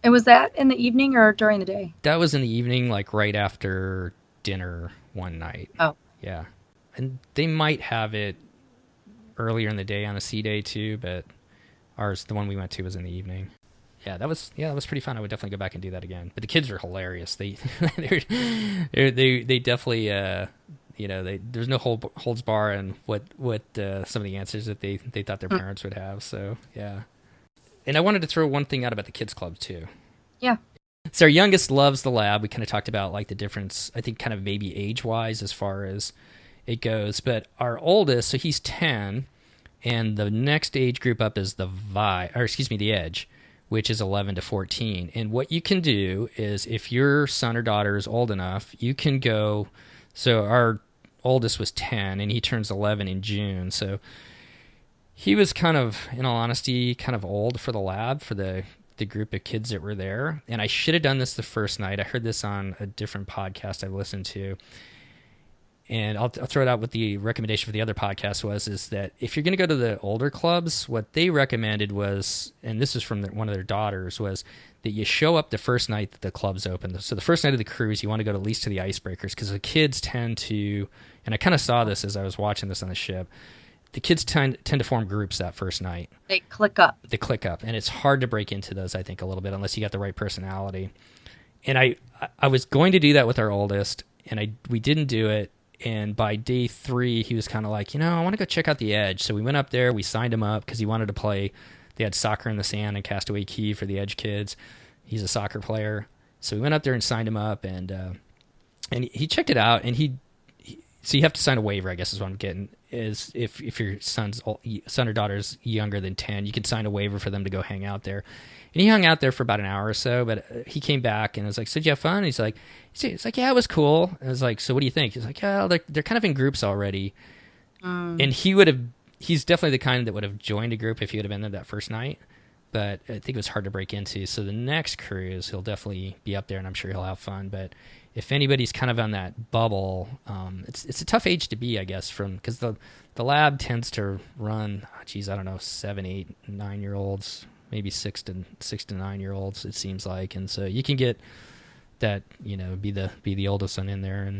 Speaker 2: And was that in the evening or during the day?
Speaker 1: That was in the evening, like right after dinner one night.
Speaker 2: Oh.
Speaker 1: Yeah, and they might have it earlier in the day on a sea day too, but the one we went to was in the evening. Yeah, that was pretty fun. I would definitely go back and do that again. But the kids are hilarious. They they definitely there's no holds bar in what some of the answers that they thought their parents would have. So yeah. And I wanted to throw one thing out about the kids club too.
Speaker 2: Yeah.
Speaker 1: So our youngest loves the lab. We kind of talked about like the difference, I think kind of maybe age wise as far as it goes. But our oldest, so he's 10, and the next age group up is the Edge, which is 11 to 14. And what you can do is if your son or daughter is old enough, you can go. So our oldest was 10 and he turns 11 in June. So he was kind of, in all honesty, kind of old for the lab, for the group of kids that were there. And I should have done this the first night. I heard this on a different podcast I listened to. And I'll throw it out what the recommendation for the other podcast is that if you're going to go to the older clubs, what they recommended was, and this is from one of their daughters, was that you show up the first night that the club's open. So the first night of the cruise, you want to go at least to the icebreakers because the kids tend to, and I kind of saw this as I was watching this on the ship, the kids tend to form groups that first night.
Speaker 2: They click up.
Speaker 1: And it's hard to break into those, I think, a little bit unless you got the right personality. And I was going to do that with our oldest, and we didn't do it. And by day 3, he was kind of like, I want to go check out the Edge. So we went up there, we signed him up because he wanted to play. They had Soccer in the Sand and Castaway Cay for the Edge kids. He's a soccer player. So we went up there and signed him up, and he checked it out, and so you have to sign a waiver, I guess is what I'm getting, is if your son or daughter's younger than 10, you can sign a waiver for them to go hang out there. And he hung out there for about an hour or so, but he came back and was like, so did you have fun? And he's like, yeah, it was cool. And I was like, so what do you think? He's like, yeah, they're kind of in groups already. And he's definitely the kind that would have joined a group if he would have been there that first night. but I think it was hard to break into. So the next cruise, he'll definitely be up there, and I'm sure he'll have fun. But if anybody's kind of on that bubble, it's a tough age to be, I guess, because the lab tends to run, I don't know, 7, 8, 9-year-olds, maybe 6 to 9-year-olds. It seems like, and so you can get that, be the oldest one in there,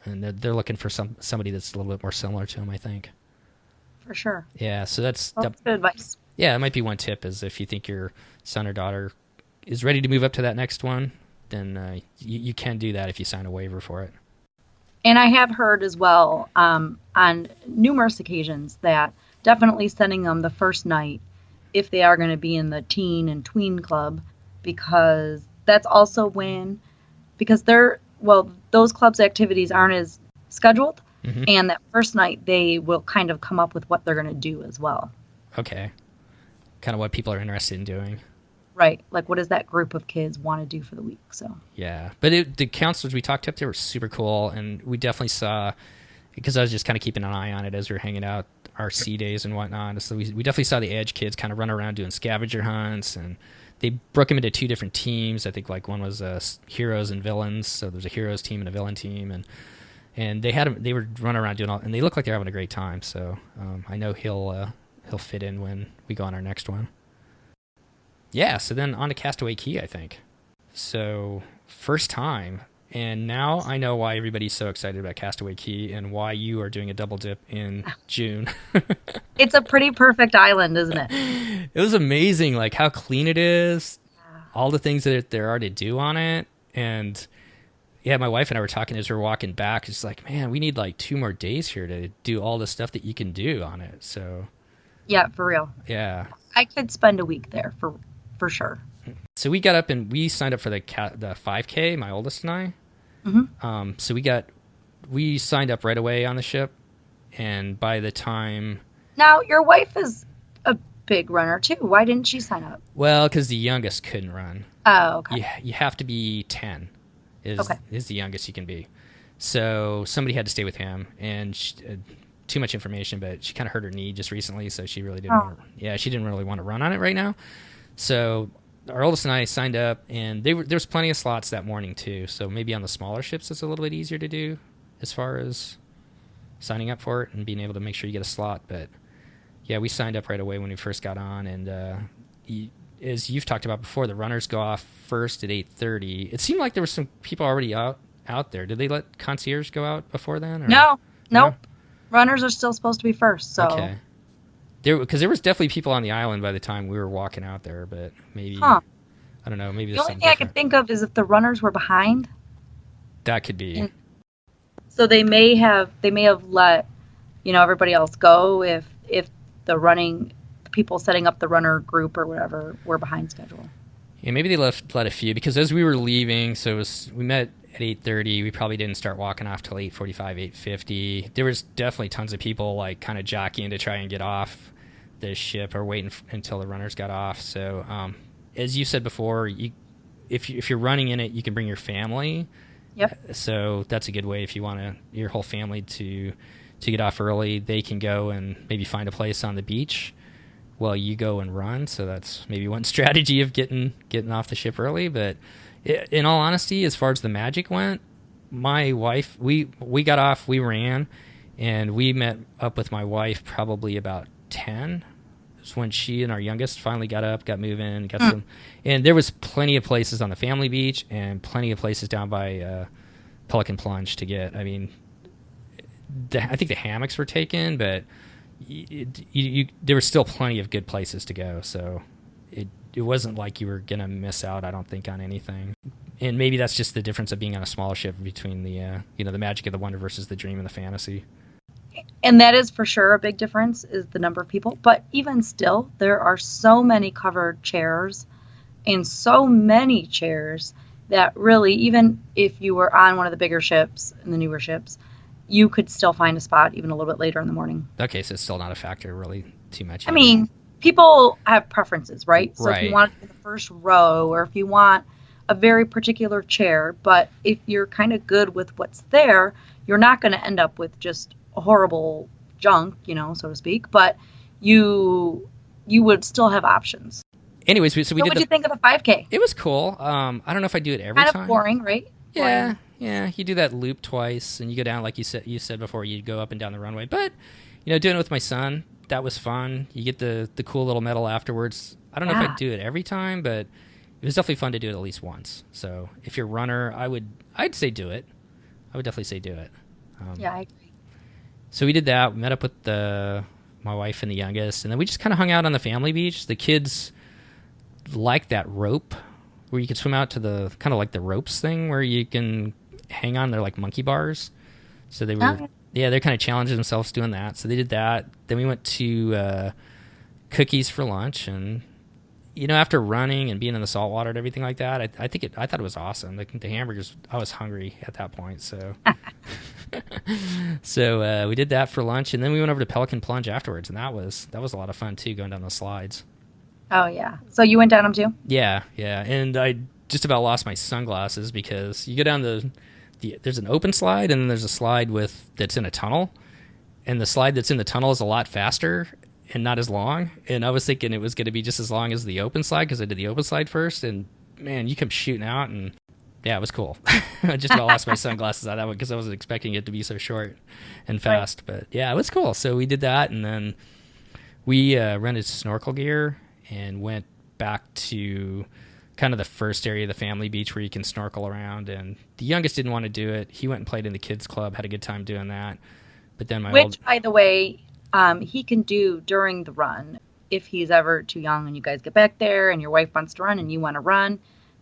Speaker 1: and they're looking for somebody that's a little bit more similar to him, I think.
Speaker 2: For sure.
Speaker 1: Yeah, so that's
Speaker 2: good advice.
Speaker 1: Yeah, it might be one tip, is if you think your son or daughter is ready to move up to that next one, then you can do that if you sign a waiver for it.
Speaker 2: And I have heard as well on numerous occasions that definitely sending them the first night if they are going to be in the teen and tween club, because that's also because those clubs' activities aren't as scheduled, and that first night they will kind of come up with what they're going to do as well.
Speaker 1: Okay. Kind of what people are interested in doing.
Speaker 2: Right. Like, what does that group of kids want to do for the week? So. Yeah.
Speaker 1: But the counselors we talked to up there were super cool, and we definitely saw, because I was just kind of keeping an eye on it as we were hanging out our sea days and whatnot. So we definitely saw the Edge kids kind of run around doing scavenger hunts, and they broke them into 2 different teams. I think like one was heroes and villains. So there's a heroes team and a villain team, and they were running around doing all, and they looked like they're having a great time. So I know he'll fit in when we go on our next one. Yeah, so then on to Castaway Cay, I think. So first time, and now I know why everybody's so excited about Castaway Cay and why you are doing a double dip in June.
Speaker 2: It's a pretty perfect island, isn't it?
Speaker 1: It was amazing, like how clean it is, all the things that there are to do on it, and yeah, my wife and I were talking as we were walking back. It's like, man, we need like 2 more days here to do all the stuff that you can do on it. So
Speaker 2: yeah, for real.
Speaker 1: Yeah,
Speaker 2: I could spend a week there for sure.
Speaker 1: So we got up and we signed up for the 5K, my oldest and I. So we signed up right away on the ship, and by the time...
Speaker 2: Now, your wife is a big runner too. Why didn't she sign up?
Speaker 1: Well, because the youngest couldn't run.
Speaker 2: Oh, okay.
Speaker 1: You have to be 10 is the youngest you can be. So somebody had to stay with him, and too much information, but she kind of hurt her knee just recently, so she really didn't she didn't really want to run on it right now. So our oldest and I signed up, and there was plenty of slots that morning too. So maybe on the smaller ships it's a little bit easier to do as far as signing up for it and being able to make sure you get a slot. But yeah, we signed up right away when we first got on, and as you've talked about before, the runners go off first at 8:30. It seemed like there were some people already out there. Did they let concierge go out before then? Or?
Speaker 2: No, nope. Runners are still supposed to be first. So.
Speaker 1: Okay. Because there was definitely people on the island by the time we were walking out there, but maybe I don't know. Maybe
Speaker 2: the only thing I could think of is if the runners were behind.
Speaker 1: That could be.
Speaker 2: So they may have let everybody else go if the people setting up the runner group or whatever were behind schedule.
Speaker 1: Yeah, maybe they let a few, because as we were leaving, we met at 8:30. We probably didn't start walking off till 8:45, 8:50. There was definitely tons of people like kind of jockeying to try and get off the ship or waiting until the runners got off. So as you said before, if you're running in it, you can bring your family.
Speaker 2: Yep.
Speaker 1: So that's a good way if you want your whole family to get off early. They can go and maybe find a place on the beach while you go and run. So that's maybe one strategy of getting off the ship early. But in all honesty, as far as the magic went, my wife, we got off, we ran, and we met up with my wife probably about 10. It was when she and our youngest finally got up, got moving, got some, and there was plenty of places on the family beach and plenty of places down by Pelican Plunge to get. I mean, I think the hammocks were taken, but there were still plenty of good places to go. So it wasn't like you were gonna miss out, I don't think, on anything. And maybe that's just the difference of being on a smaller ship between the the magic of the wonder versus the dream and the fantasy.
Speaker 2: And that is for sure a big difference, is the number of people. But even still, there are so many covered chairs and so many chairs that really, even if you were on one of the bigger ships and the newer ships, you could still find a spot even a little bit later in the morning.
Speaker 1: Okay, so it's still not a factor really too much.
Speaker 2: I mean, people have preferences, right? So
Speaker 1: right.
Speaker 2: If you want to be in the first row, or if you want a very particular chair, but if you're kind of good with what's there, you're not going to end up with just horrible junk, so to speak, but you would still have options.
Speaker 1: anyways, so we
Speaker 2: What
Speaker 1: did
Speaker 2: would you think of the 5K?
Speaker 1: It was cool. I don't know if I do it every
Speaker 2: Kind
Speaker 1: time.
Speaker 2: of boring, right?
Speaker 1: Yeah, yeah. You do that loop twice, and you go down like you said before. You go up and down the runway, but doing it with my son, that was fun. You get the cool little medal afterwards. I don't know if I'd do it every time, but it was definitely fun to do it at least once. So if you're a runner, I'd say do it. I would definitely say do it.
Speaker 2: Yeah, I agree.
Speaker 1: So we did that. We met up with my wife and the youngest, and then we just kind of hung out on the family beach. The kids like that rope where you can swim out to the kind of like the ropes thing where you can hang on. They're like monkey bars. So they were, they're kind of challenging themselves doing that. So they did that. Then we went to Cookies for lunch, and after running and being in the salt water and everything like that, I thought it was awesome. The hamburgers, I was hungry at that point, so so we did that for lunch, and then we went over to Pelican Plunge afterwards, and that was a lot of fun too, going down those slides.
Speaker 2: Oh yeah, so you went down them too?
Speaker 1: Yeah, and I just about lost my sunglasses because you go down there's an open slide, and then there's a slide that's in a tunnel, and the slide that's in the tunnel is a lot faster and not as long, and I was thinking it was going to be just as long as the open slide because I did the open slide first, and man, you come shooting out, and yeah, it was cool. I just about lost my sunglasses on that one because I wasn't expecting it to be so short and fast, but yeah, it was cool. So we did that, and then we rented snorkel gear and went back to kind of the first area of the family beach where you can snorkel around, and the youngest didn't want to do it. He went and played in the kids club, had a good time doing that, but then
Speaker 2: by the way, he can do during the run if he's ever too young and you guys get back there and your wife wants to run and you want to run.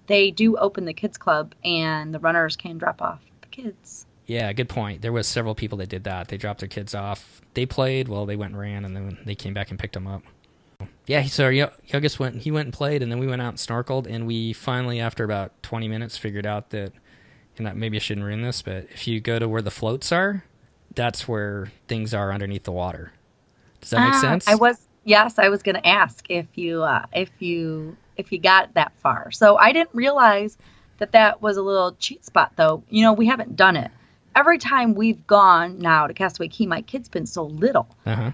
Speaker 2: They do open the kids club and the runners can drop off the kids.
Speaker 1: Yeah, good point. There was several people that did that. They dropped their kids off. They played while they went and ran, and then they came back and picked them up. Yeah, so our youngest went and played, and then we went out and snorkeled, and we finally, after about 20 minutes, figured out that, and maybe I shouldn't ruin this, but if you go to where the floats are, that's where things are underneath the water. Does that make sense?
Speaker 2: I was going to ask if you got that far. So I didn't realize that was a little cheat spot, though. We haven't done it. Every time we've gone now to Castaway Cay, my kid's been so little.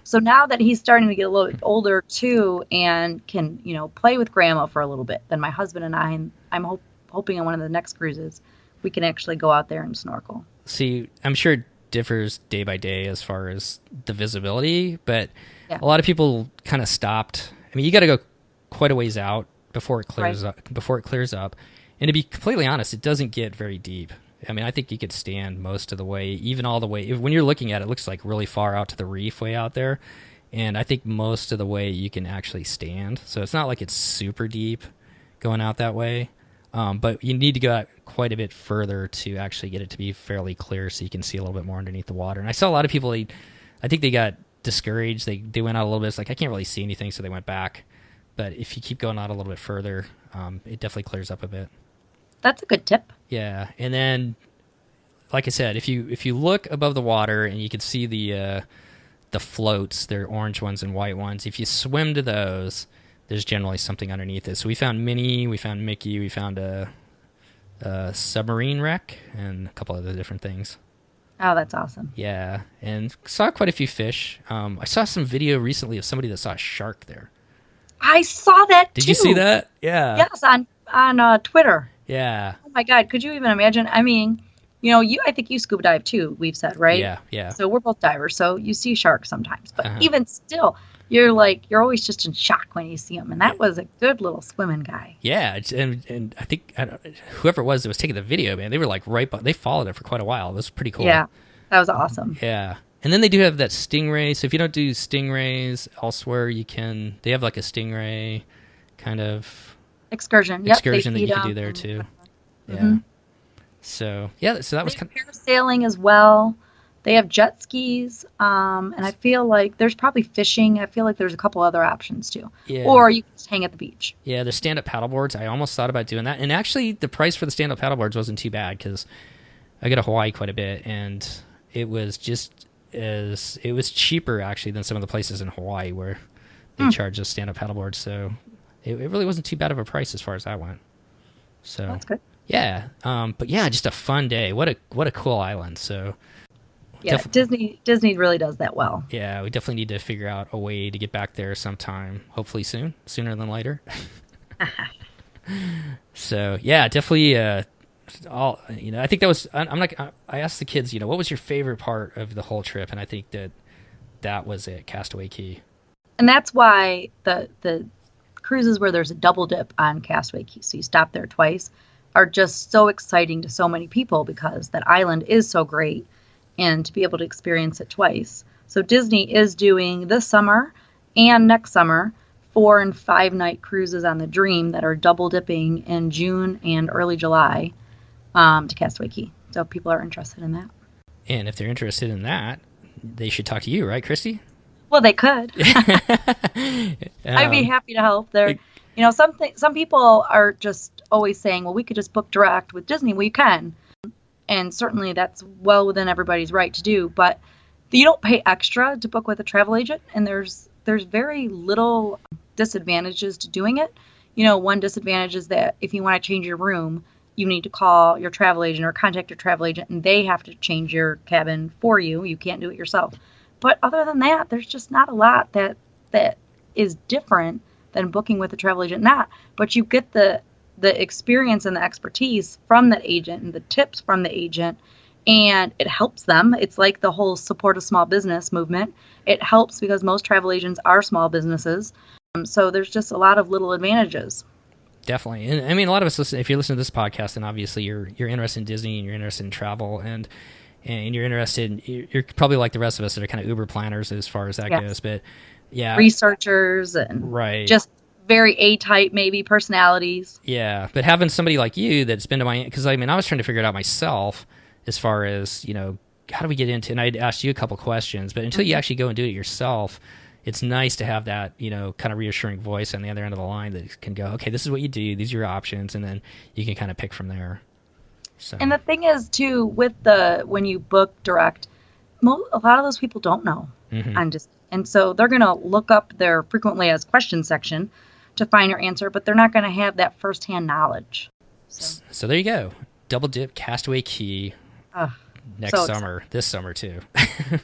Speaker 2: So now that he's starting to get a little bit older too, and can play with grandma for a little bit, then my husband and I'm hoping on one of the next cruises we can actually go out there and snorkel.
Speaker 1: See, I'm sure it differs day by day as far as the visibility, but a lot of people kind of stopped. I mean, you got to go quite a ways out before it clears up. And to be completely honest, it doesn't get very deep. I mean, I think you could stand most of the way, even all the way. When you're looking at it, it looks like really far out to the reef way out there. And I think most of the way you can actually stand. So it's not like it's super deep going out that way. But you need to go out quite a bit further to actually get it to be fairly clear so you can see a little bit more underneath the water. And I saw a lot of people, I think they got discouraged. They went out a little bit. It's like, I can't really see anything, so they went back. But if you keep going out a little bit further, it definitely clears up a bit.
Speaker 2: That's a good tip.
Speaker 1: Yeah, and then, like I said, if you look above the water and you can see the floats, they're orange ones and white ones. If you swim to those, there's generally something underneath it. So we found Minnie, we found Mickey, we found a submarine wreck, and a couple other different things.
Speaker 2: Oh, that's awesome.
Speaker 1: Yeah, and saw quite a few fish. I saw some video recently of somebody that saw a shark there.
Speaker 2: I saw that too.
Speaker 1: Did you see that? Yeah.
Speaker 2: Yes, on Twitter.
Speaker 1: Yeah.
Speaker 2: Oh my God, could you even imagine? I mean, I think you scuba dive too, we've said, right?
Speaker 1: Yeah.
Speaker 2: So we're both divers, so you see sharks sometimes. But even still, you're always just in shock when you see them. And that was a good little swimming guy.
Speaker 1: Yeah, and I think whoever it was that was taking the video, man, they were like they followed it for quite a while. It was pretty cool.
Speaker 2: Yeah, that was awesome.
Speaker 1: Yeah. And then they do have that stingray. So if you don't do stingrays elsewhere, they have like a stingray kind of
Speaker 2: excursion
Speaker 1: that you can do there too. Yeah. So that was kind of
Speaker 2: parasailing as well. They have jet skis, and I feel like there's probably fishing. I feel like there's a couple other options too.
Speaker 1: Yeah.
Speaker 2: Or you can just hang at the beach.
Speaker 1: Yeah, the stand-up paddleboards. I almost thought about doing that, and actually, the price for the stand-up paddleboards wasn't too bad because I go to Hawaii quite a bit, and it was cheaper actually than some of the places in Hawaii where they charge us stand-up paddleboards. So it really wasn't too bad of a price as far as that went. So
Speaker 2: that's good.
Speaker 1: Yeah, but yeah, just a fun day. What a cool island. So
Speaker 2: yeah, Disney really does that well.
Speaker 1: Yeah, we definitely need to figure out a way to get back there sometime. Hopefully sooner than later. So yeah, definitely. I think that was. I'm like, I asked the kids, what was your favorite part of the whole trip, and I think that was it, Castaway Key.
Speaker 2: And that's why the cruises where there's a double dip on Castaway Key, so you stop there twice, are just so exciting to so many people because that island is so great, and to be able to experience it twice. So Disney is doing this summer and next summer 4 and 5 night cruises on the Dream that are double dipping in June and early July to Castaway Key. So if people are interested in that.
Speaker 1: And if they're interested in that, they should talk to you, right, Christy?
Speaker 2: Well, they could. I'd be happy to help. Some people are just always saying, well, we could just book direct with Disney. Well, you can. And certainly that's well within everybody's right to do. But you don't pay extra to book with a travel agent. And there's very little disadvantages to doing it. One disadvantage is that if you want to change your room, you need to call your travel agent or contact your travel agent, and they have to change your cabin for you. You can't do it yourself. But other than that, there's just not a lot that is different than booking with a travel agent. But you get the experience and the expertise from that agent and the tips from the agent, and it helps them. It's like the whole support a small business movement. It helps because most travel agents are small businesses. So there's just a lot of little advantages.
Speaker 1: Definitely. And I mean, a lot of us listen, if you're listening to this podcast, then obviously you're interested in Disney and you're interested in travel and you're interested, you're probably like the rest of us that are kind of Uber planners as far as that goes. But yeah.
Speaker 2: Researchers and just very A-type maybe personalities.
Speaker 1: Yeah. But having somebody like you that's been to because I was trying to figure it out myself as far as, how do we get into, and I'd asked you a couple questions, but until you actually go and do it yourself, it's nice to have that, kind of reassuring voice on the other end of the line that can go, okay, this is what you do, these are your options, and then you can kind of pick from there. So.
Speaker 2: And the thing is, too, with when you book direct, a lot of those people don't know. And so they're going to look up their frequently asked questions section to find your answer, but they're not going to have that firsthand knowledge.
Speaker 1: So there you go. Double dip Castaway Key. Next summer, this summer too.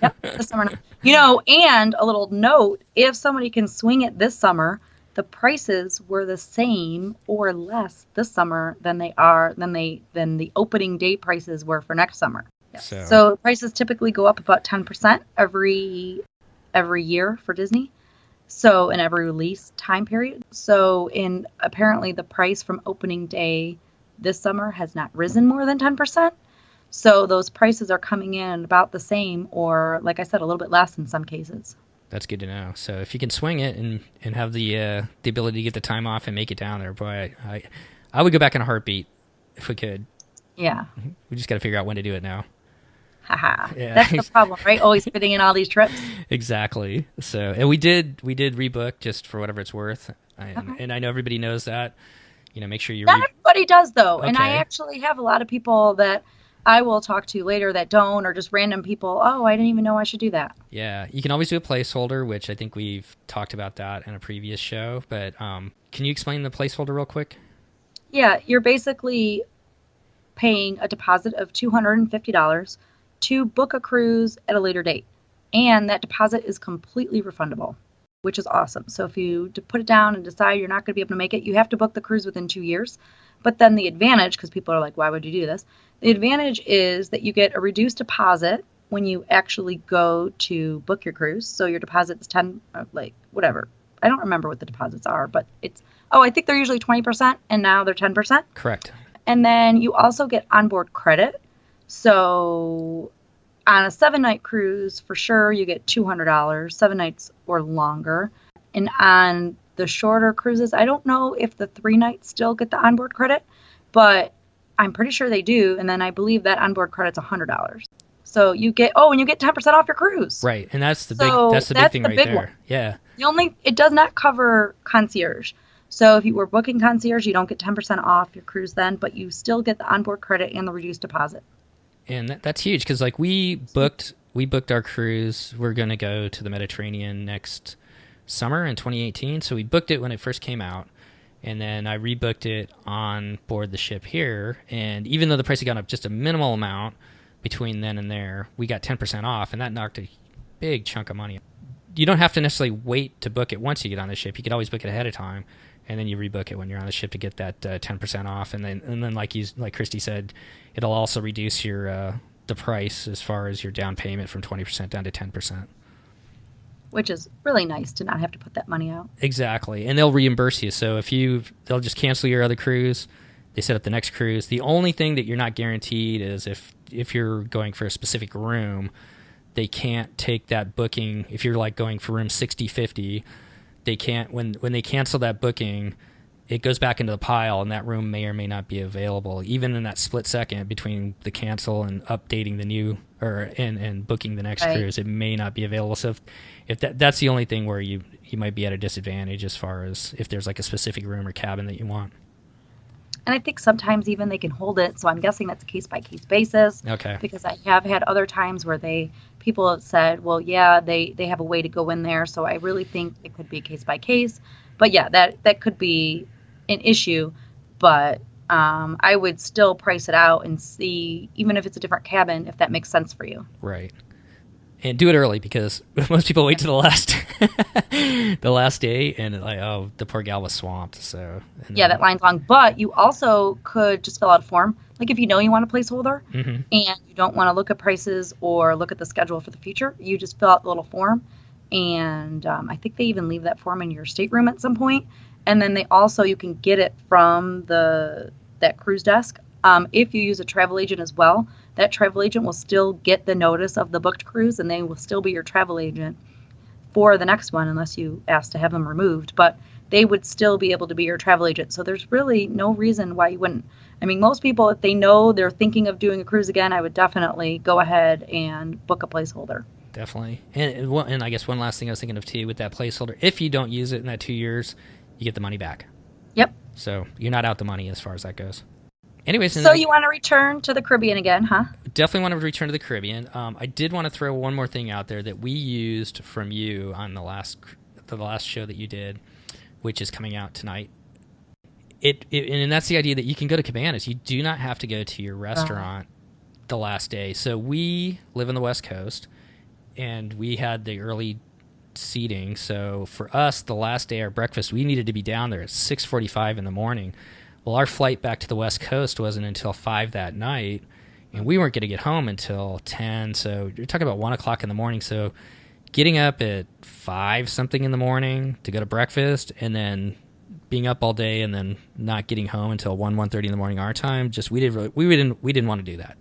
Speaker 2: Yep, this summer. And a little note, if somebody can swing it this summer, the prices were the same or less this summer than the opening day prices were for next summer. Yes. So prices typically go up about 10% every year for Disney. So in every release time period. So apparently the price from opening day this summer has not risen more than 10%. So those prices are coming in about the same, or like I said, a little bit less in some cases.
Speaker 1: That's good to know. So if you can swing it and have the ability to get the time off and make it down there, boy, I would go back in a heartbeat if we could.
Speaker 2: Yeah.
Speaker 1: We just got to figure out when to do it now.
Speaker 2: Haha. Yeah. That's the problem, right? Always fitting in all these trips.
Speaker 1: Exactly. So, and we did rebook just for whatever it's worth, and I know everybody knows that. Make sure you.
Speaker 2: Not everybody does though,
Speaker 1: Okay.
Speaker 2: And I actually have a lot of people that I will talk to later that don't, or just random people. Oh, I didn't even know I should do that.
Speaker 1: Yeah, you can always do a placeholder, which I think we've talked about that in a previous show. But can you explain the placeholder real quick?
Speaker 2: Yeah, you're basically paying a deposit of $250 to book a cruise at a later date. And that deposit is completely refundable, which is awesome. So if you put it down and decide you're not going to be able to make it, you have to book the cruise within 2 years. But then the advantage, because people are like, why would you do this? The advantage is that you get a reduced deposit when you actually go to book your cruise. So your deposit's 10, whatever. I don't remember what the deposits are, but I think they're usually 20% and now they're 10%.
Speaker 1: Correct.
Speaker 2: And then you also get onboard credit. So on a 7-night cruise, for sure, you get $200, 7 nights or longer. And on the shorter cruises, I don't know if the 3 nights still get the onboard credit, but I'm pretty sure they do. And then I believe that onboard credit's $100. So you get, and you get 10% off your cruise.
Speaker 1: Right. And that's the big thing right there. One. Yeah.
Speaker 2: It does not cover concierge. So if you were booking concierge, you don't get 10% off your cruise then, but you still get the onboard credit and the reduced deposit.
Speaker 1: And that's huge because we booked our cruise. We're going to go to the Mediterranean next summer in 2018. So we booked it when it first came out. And then I rebooked it on board the ship here. And even though the price had gone up just a minimal amount between then and there, we got 10% off. And that knocked a big chunk of money. You don't have to necessarily wait to book it once you get on the ship. You could always book it ahead of time. and then you rebook it when you're on the ship to get that 10% off, and then like Christy said, it'll also reduce your the price as far as your down payment from 20% down to 10%.
Speaker 2: Which is really nice to not have to put that money out.
Speaker 1: Exactly, and they'll reimburse you. So they'll just cancel your other cruise. They set up the next cruise. The only thing that you're not guaranteed is if you're going for a specific room, they can't take that booking. If you're like going for room 6050, they can't, when they cancel that booking, it goes back into the pile, and that room may or may not be available. Even in that split second between the cancel and updating the new and booking the next cruise, it may not be available. So if that's the only thing where you might be at a disadvantage as far as if there's like a specific room or cabin that you want.
Speaker 2: And I think sometimes even they can hold it. So I'm guessing that's a case-by-case basis.
Speaker 1: Okay.
Speaker 2: Because I have had other times where people have said, well, yeah, they have a way to go in there. So I really think it could be case-by-case. But yeah, that could be an issue. But I would still price it out and see, even if it's a different cabin, if that makes sense for you.
Speaker 1: Right. And do it early, because most people wait to the last day, and like, oh, the poor gal was swamped. So
Speaker 2: yeah, that line's long. But you also could just fill out a form. Like if you know you want a placeholder and you don't want to look at prices or look at the schedule for the future, you just fill out the little form. And I think they even leave that form in your stateroom at some point. And then you can get it from that cruise desk. If you use a travel agent as well, that travel agent will still get the notice of the booked cruise, and they will still be your travel agent for the next one, unless you ask to have them removed. But they would still be able to be your travel agent. So there's really no reason why you wouldn't. I mean, most people, if they know they're thinking of doing a cruise again, I would definitely go ahead and book a placeholder.
Speaker 1: Definitely. And I guess one last thing I was thinking of too with that placeholder, if you don't use it in that 2 years, you get the money back.
Speaker 2: Yep.
Speaker 1: So you're not out the money as far as that goes. Anyways,
Speaker 2: so you want to return to the Caribbean again, huh?
Speaker 1: Definitely want to return to the Caribbean. I did want to throw one more thing out there that we used from you on the last show that you did, which is coming out tonight. And that's the idea that you can go to Cabanas. You do not have to go to your restaurant the last day. So we live on the West Coast, and we had the early seating. So for us, the last day, our breakfast, we needed to be down there at 6:45 in the morning. Well, our flight back to the West Coast wasn't until 5 that night, and we weren't going to get home until 10. So you're talking about 1 o'clock in the morning. So getting up at 5 something in the morning to go to breakfast, and then being up all day, and then not getting home until 1:30 in the morning our time, we didn't want to do that.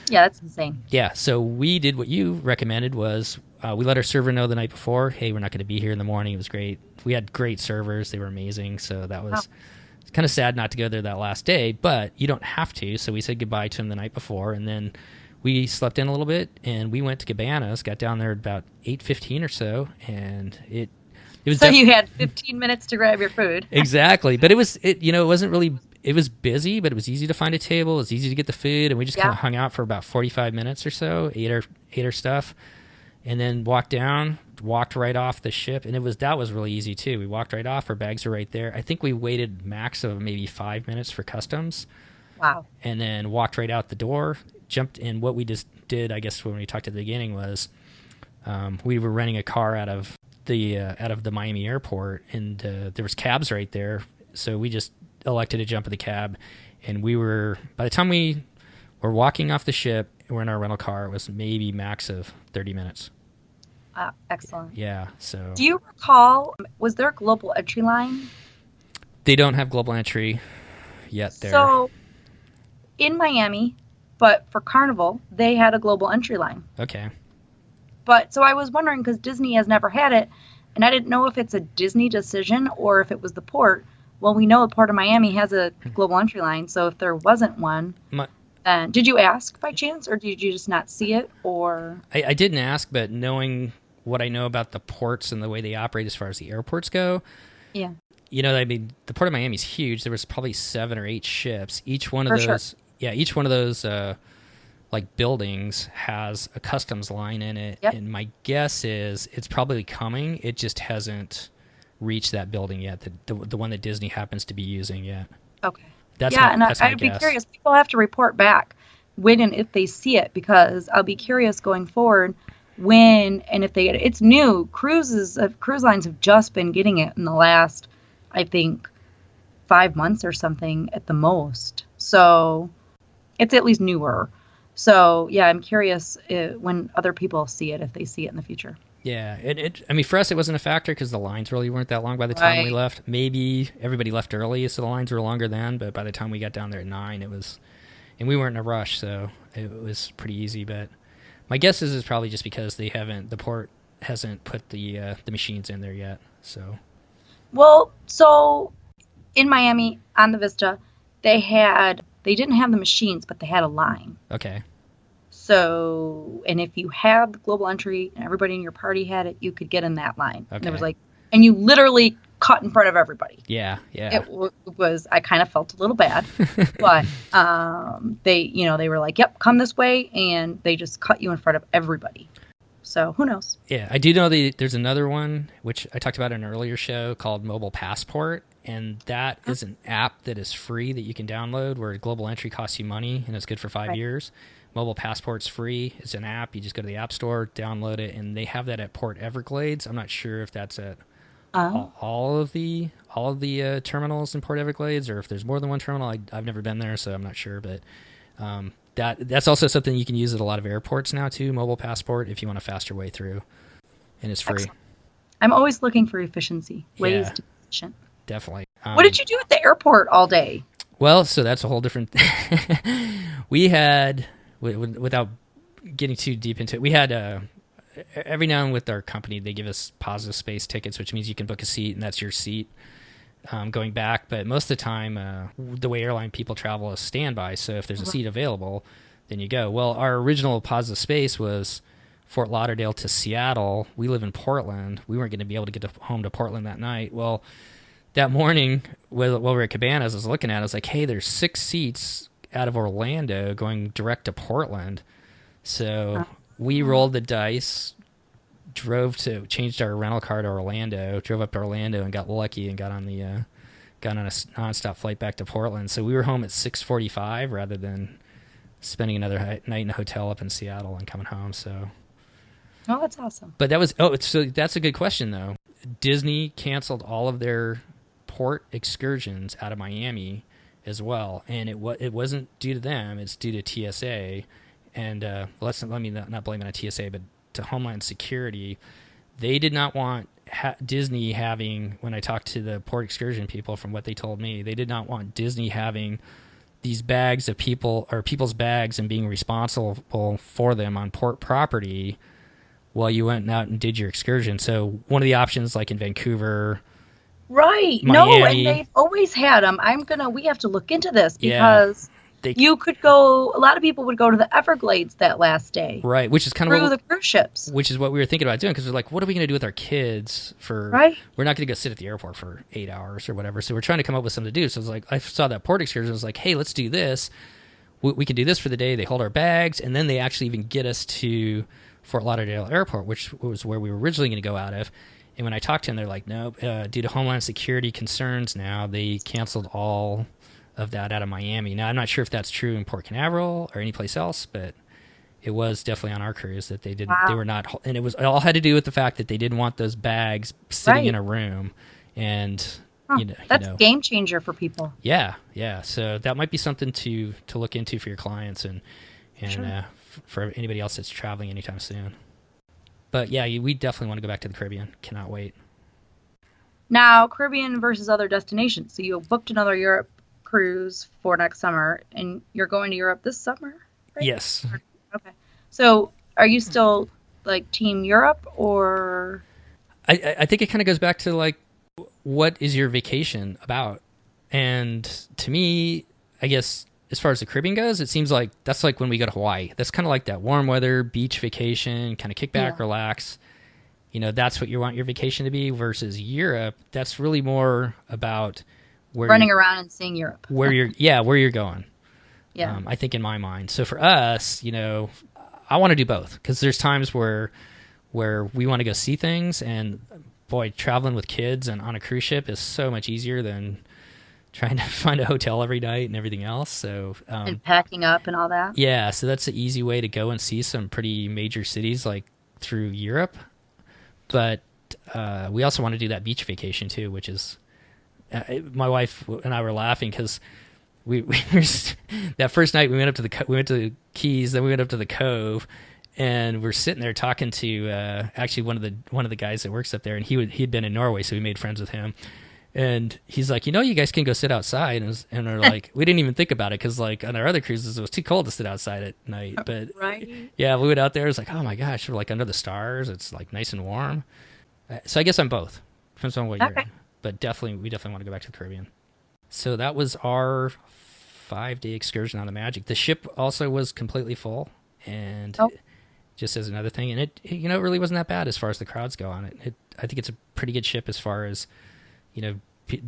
Speaker 2: Yeah, that's insane.
Speaker 1: Yeah, so we did what you recommended was we let our server know the night before, hey, we're not going to be here in the morning. It was great. We had great servers. They were amazing. So that was it's kind of sad not to go there that last day, but you don't have to. So we said goodbye to him the night before, and then we slept in a little bit, and we went to Cabanas, got down there about 8:15 or so, and it was
Speaker 2: so you had 15 minutes to grab your food.
Speaker 1: Exactly. But it wasn't really, it was busy, but it was easy to find a table. It was easy to get the food, and we just kind of hung out for about 45 minutes or so, ate our stuff, and then walked right off the ship. And that was really easy too. We walked right off. Our bags were right there. I think we waited max of maybe 5 minutes for customs.
Speaker 2: Wow.
Speaker 1: And then walked right out the door, jumped in. What we just did, I guess, when we talked at the beginning was we were renting a car out of the Miami airport, and there was cabs right there. So we just elected to jump in the cab, and by the time we were walking off the ship, we're in our rental car, it was maybe max of 30 minutes.
Speaker 2: Excellent.
Speaker 1: Yeah. So
Speaker 2: do you recall, was there a global entry line?
Speaker 1: They don't have global entry yet there.
Speaker 2: So in Miami, but for Carnival, they had a global entry line.
Speaker 1: Okay.
Speaker 2: But so I was wondering, because Disney has never had it, and I didn't know if it's a Disney decision or if it was the port. Well, we know the Port of Miami has a global entry line, so if there wasn't one, then did you ask by chance, or did you just not see it? Or
Speaker 1: I didn't ask, but knowing what I know about the ports and the way they operate as far as the airports go,
Speaker 2: yeah,
Speaker 1: I mean, the Port of Miami is huge. There was probably 7 or 8 ships. Each one of those, each one of those like buildings has a customs line in it. Yep. And my guess is it's probably coming. It just hasn't reached that building yet, the one that Disney happens to be using yet.
Speaker 2: Okay.
Speaker 1: That's
Speaker 2: I'd be curious. People have to report back when and if they see it, because I'll be curious going forward when and if they it's new. Cruise lines have just been getting it in the last, I think, 5 months or something at the most. So it's at least newer. So yeah, I'm curious when other people see it, if they see it in the future.
Speaker 1: Yeah, I mean, for us, it wasn't a factor because the lines really weren't that long by the time we
Speaker 2: Right.
Speaker 1: left. Maybe everybody left early, so the lines were longer then. But by the time we got down there at 9, it was, and we weren't in a rush, so it was pretty easy. But my guess is it's probably just because the port hasn't put the machines in there yet. So
Speaker 2: Well, so in Miami on the Vista, they didn't have the machines, but they had a line.
Speaker 1: okay,
Speaker 2: So, and if you had the global entry and everybody in your party had it, you could get in that line. And
Speaker 1: Okay.
Speaker 2: it was like, and you literally cut in front of everybody.
Speaker 1: yeah.
Speaker 2: It was, I kind of felt a little bad, but they were like, yep, come this way. And they just cut you in front of everybody. So who knows?
Speaker 1: Yeah, I do know there's another one, which I talked about in an earlier show, called Mobile Passport, and that is an app that is free that you can download where Global Entry costs you money, and it's good for 5
Speaker 2: Right.
Speaker 1: years. Mobile Passport's free. It's an app. You just go to the App Store, download it, and they have that at Port Everglades. I'm not sure if that's at all of the terminals in Port Everglades or if there's more than one terminal. I've never been there, so I'm not sure, but that's also something you can use at a lot of airports now too, Mobile Passport, if you want a faster way through, and it's free.
Speaker 2: Excellent. I'm always looking for efficiency, ways
Speaker 1: Yeah.
Speaker 2: to be efficient.
Speaker 1: Definitely.
Speaker 2: What did you do at the airport all day?
Speaker 1: Well, so that's a whole different. We had, without getting too deep into it, we had every now and then with our company they give us positive space tickets, which means you can book a seat and that's your seat going back. But most of the time, the way airline people travel is standby. So if there's a seat available, then you go. Well, our original positive space was Fort Lauderdale to Seattle. We live in Portland. We weren't going to be able to get home to Portland that night. Well, that morning, while we were at Cabanas, I was looking at it, I was like, hey, there's 6 seats out of Orlando going direct to Portland. So we rolled the dice, changed our rental car to Orlando, drove up to Orlando and got lucky and got on a nonstop flight back to Portland. So we were home at 6:45 rather than spending another night in a hotel up in Seattle and coming home. So,
Speaker 2: Oh, that's awesome.
Speaker 1: but so that's a good question though. Disney canceled all of their port excursions out of Miami as well, and it wasn't due to them; it's due to TSA. And let me not blame it on TSA, but to Homeland Security. They did not want Disney having. When I talked to the port excursion people, from what they told me, they did not want Disney having these bags of people's bags and being responsible for them on port property while you went out and did your excursion. So one of the options, like in Vancouver.
Speaker 2: Right.
Speaker 1: Miami.
Speaker 2: No, and they've always had them. We have to look into this
Speaker 1: Yeah.
Speaker 2: because you could go, a lot of people would go to the Everglades that last day.
Speaker 1: Right, which is kind of
Speaker 2: through the cruise ships.
Speaker 1: Which is what we were thinking about doing, because we're like, what are we going to do with our kids
Speaker 2: Right.
Speaker 1: We're not going to go sit at the airport for 8 hours or whatever. So we're trying to come up with something to do. So it's like, I saw that port excursion. I was like, hey, let's do this. We can do this for the day. They hold our bags, and then they actually even get us to Fort Lauderdale Airport, which was where we were originally going to go out of. And when I talked to them, they're like, nope, due to Homeland Security concerns now, they canceled all of that out of Miami. Now, I'm not sure if that's true in Port Canaveral or anyplace else, but it was definitely on our cruise that they didn't.
Speaker 2: Wow.
Speaker 1: They were not, and it all had to do with the fact that they didn't want those bags sitting in a room, and
Speaker 2: That's a game changer for people.
Speaker 1: Yeah. So that might be something to look into for your clients and
Speaker 2: Sure.
Speaker 1: For anybody else that's traveling anytime soon. But yeah, we definitely want to go back to the Caribbean. Cannot wait.
Speaker 2: Now, Caribbean versus other destinations. So you booked another Europe cruise for next summer, and you're going to Europe this summer, right?
Speaker 1: Yes.
Speaker 2: Okay. So are you still like Team Europe or?
Speaker 1: I think it kind of goes back to like, what is your vacation about? And to me, I guess as far as the Caribbean goes, it seems like that's like when we go to Hawaii. That's kind of like that warm weather beach vacation, kind of kick back, relax. That's what you want your vacation to be. Versus Europe, that's really more about
Speaker 2: running around and seeing Europe.
Speaker 1: where you're going.
Speaker 2: Yeah.
Speaker 1: I think in my mind. So for us, I want to do both, because there's times where we want to go see things, and boy, traveling with kids and on a cruise ship is so much easier than trying to find a hotel every night and everything else. So
Speaker 2: and packing up and all that.
Speaker 1: yeah, so that's an easy way to go and see some pretty major cities like through Europe. But we also want to do that beach vacation too, which is my wife and I were laughing because we were that first night we went to the Keys, then we went up to the Cove, and we're sitting there talking to actually one of the guys that works up there, and he'd been in Norway, so we made friends with him. And he's like, you guys can go sit outside. And we're like, we didn't even think about it because, like, on our other cruises, it was too cold to sit outside at night. But
Speaker 2: right.
Speaker 1: Yeah, we went out there. It was like, oh my gosh, we're like under the stars. It's like nice and warm. So I guess I'm both. Depends on what you're. But we definitely want to go back to the Caribbean. So that was our 5-day excursion on the Magic. The ship also was completely full, and just as another thing, and it really wasn't that bad as far as the crowds go on it. I think it's a pretty good ship as far as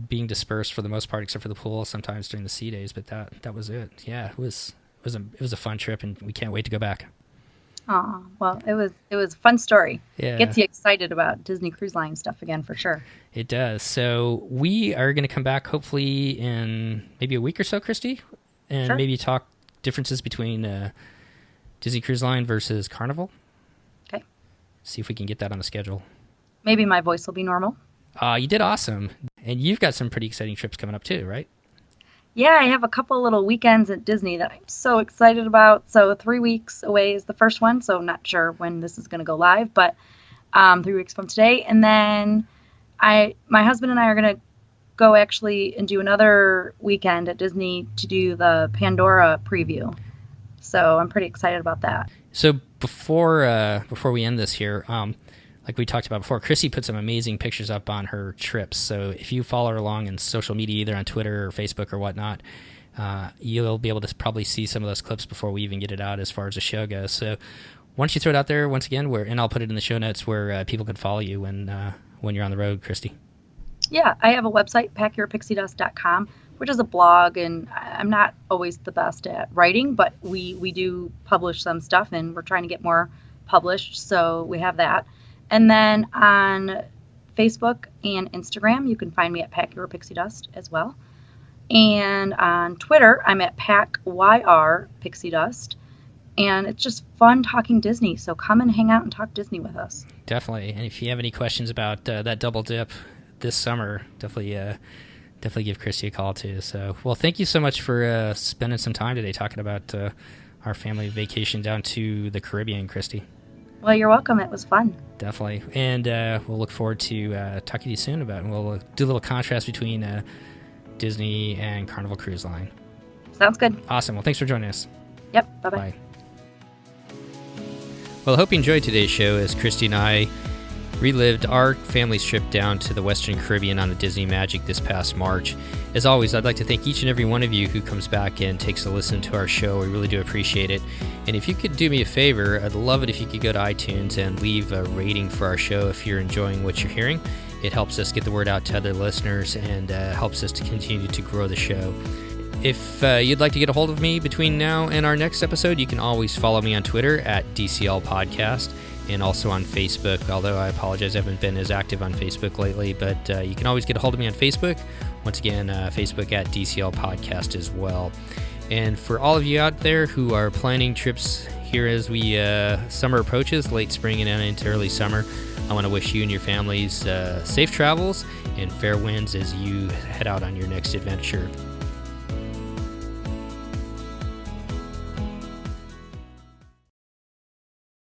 Speaker 1: being dispersed for the most part, except for the pool sometimes during the sea days. But that was it. Yeah, it was a fun trip, and we can't wait to go back.
Speaker 2: Oh, well, it was a fun story.
Speaker 1: Yeah.
Speaker 2: Gets you excited about Disney Cruise Line stuff again for sure.
Speaker 1: It does. So we are going to come back hopefully in maybe a week or so, Christy, and maybe talk differences between Disney Cruise Line versus Carnival.
Speaker 2: Okay.
Speaker 1: See if we can get that on the schedule.
Speaker 2: Maybe my voice will be normal.
Speaker 1: You did awesome. And you've got some pretty exciting trips coming up too, right?
Speaker 2: Yeah, I have a couple little weekends at Disney that I'm so excited about. So 3 weeks away is the first one, so not sure when this is going to go live, but 3 weeks from today. And then my husband and I are going to go actually and do another weekend at Disney to do the Pandora preview. So I'm pretty excited about that.
Speaker 1: So before we end this here, like we talked about before, Chrissy put some amazing pictures up on her trips. So if you follow her along in social media, either on Twitter or Facebook or whatnot, you'll be able to probably see some of those clips before we even get it out as far as the show goes. So why don't you throw it out there once again, and I'll put it in the show notes where people can follow you when you're on the road, Christy.
Speaker 2: Yeah, I have a website, packyourpixiedust.com, which is a blog, and I'm not always the best at writing, but we do publish some stuff, and we're trying to get more published, so we have that. And then on Facebook and Instagram, you can find me at Pack Your Pixie Dust as well. And on Twitter, I'm at PackYR Pixie Dust. And it's just fun talking Disney, so come and hang out and talk Disney with us.
Speaker 1: Definitely. And if you have any questions about that double dip this summer, definitely give Christy a call too. So, well, thank you so much for spending some time today talking about our family vacation down to the Caribbean, Christy.
Speaker 2: Well, you're welcome. It was fun.
Speaker 1: Definitely. And we'll look forward to talking to you soon about it. And we'll do a little contrast between Disney and Carnival Cruise Line.
Speaker 2: Sounds good.
Speaker 1: Awesome. Well, thanks for joining us.
Speaker 2: Yep. Bye-bye.
Speaker 1: Bye. Well, I hope you enjoyed today's show as Christy and I relived our family's trip down to the Western Caribbean on the Disney Magic this past March. As always, I'd like to thank each and every one of you who comes back and takes a listen to our show. We really do appreciate it. And if you could do me a favor, I'd love it if you could go to iTunes and leave a rating for our show if you're enjoying what you're hearing. It helps us get the word out to other listeners and helps us to continue to grow the show. If you'd like to get a hold of me between now and our next episode, you can always follow me on Twitter at DCL Podcast. And also on Facebook, although I apologize I haven't been as active on Facebook lately, but you can always get a hold of me on Facebook. Once again, Facebook at DCL Podcast as well. And for all of you out there who are planning trips here as we summer approaches, late spring and into early summer, I want to wish you and your families safe travels and fair winds as you head out on your next adventure.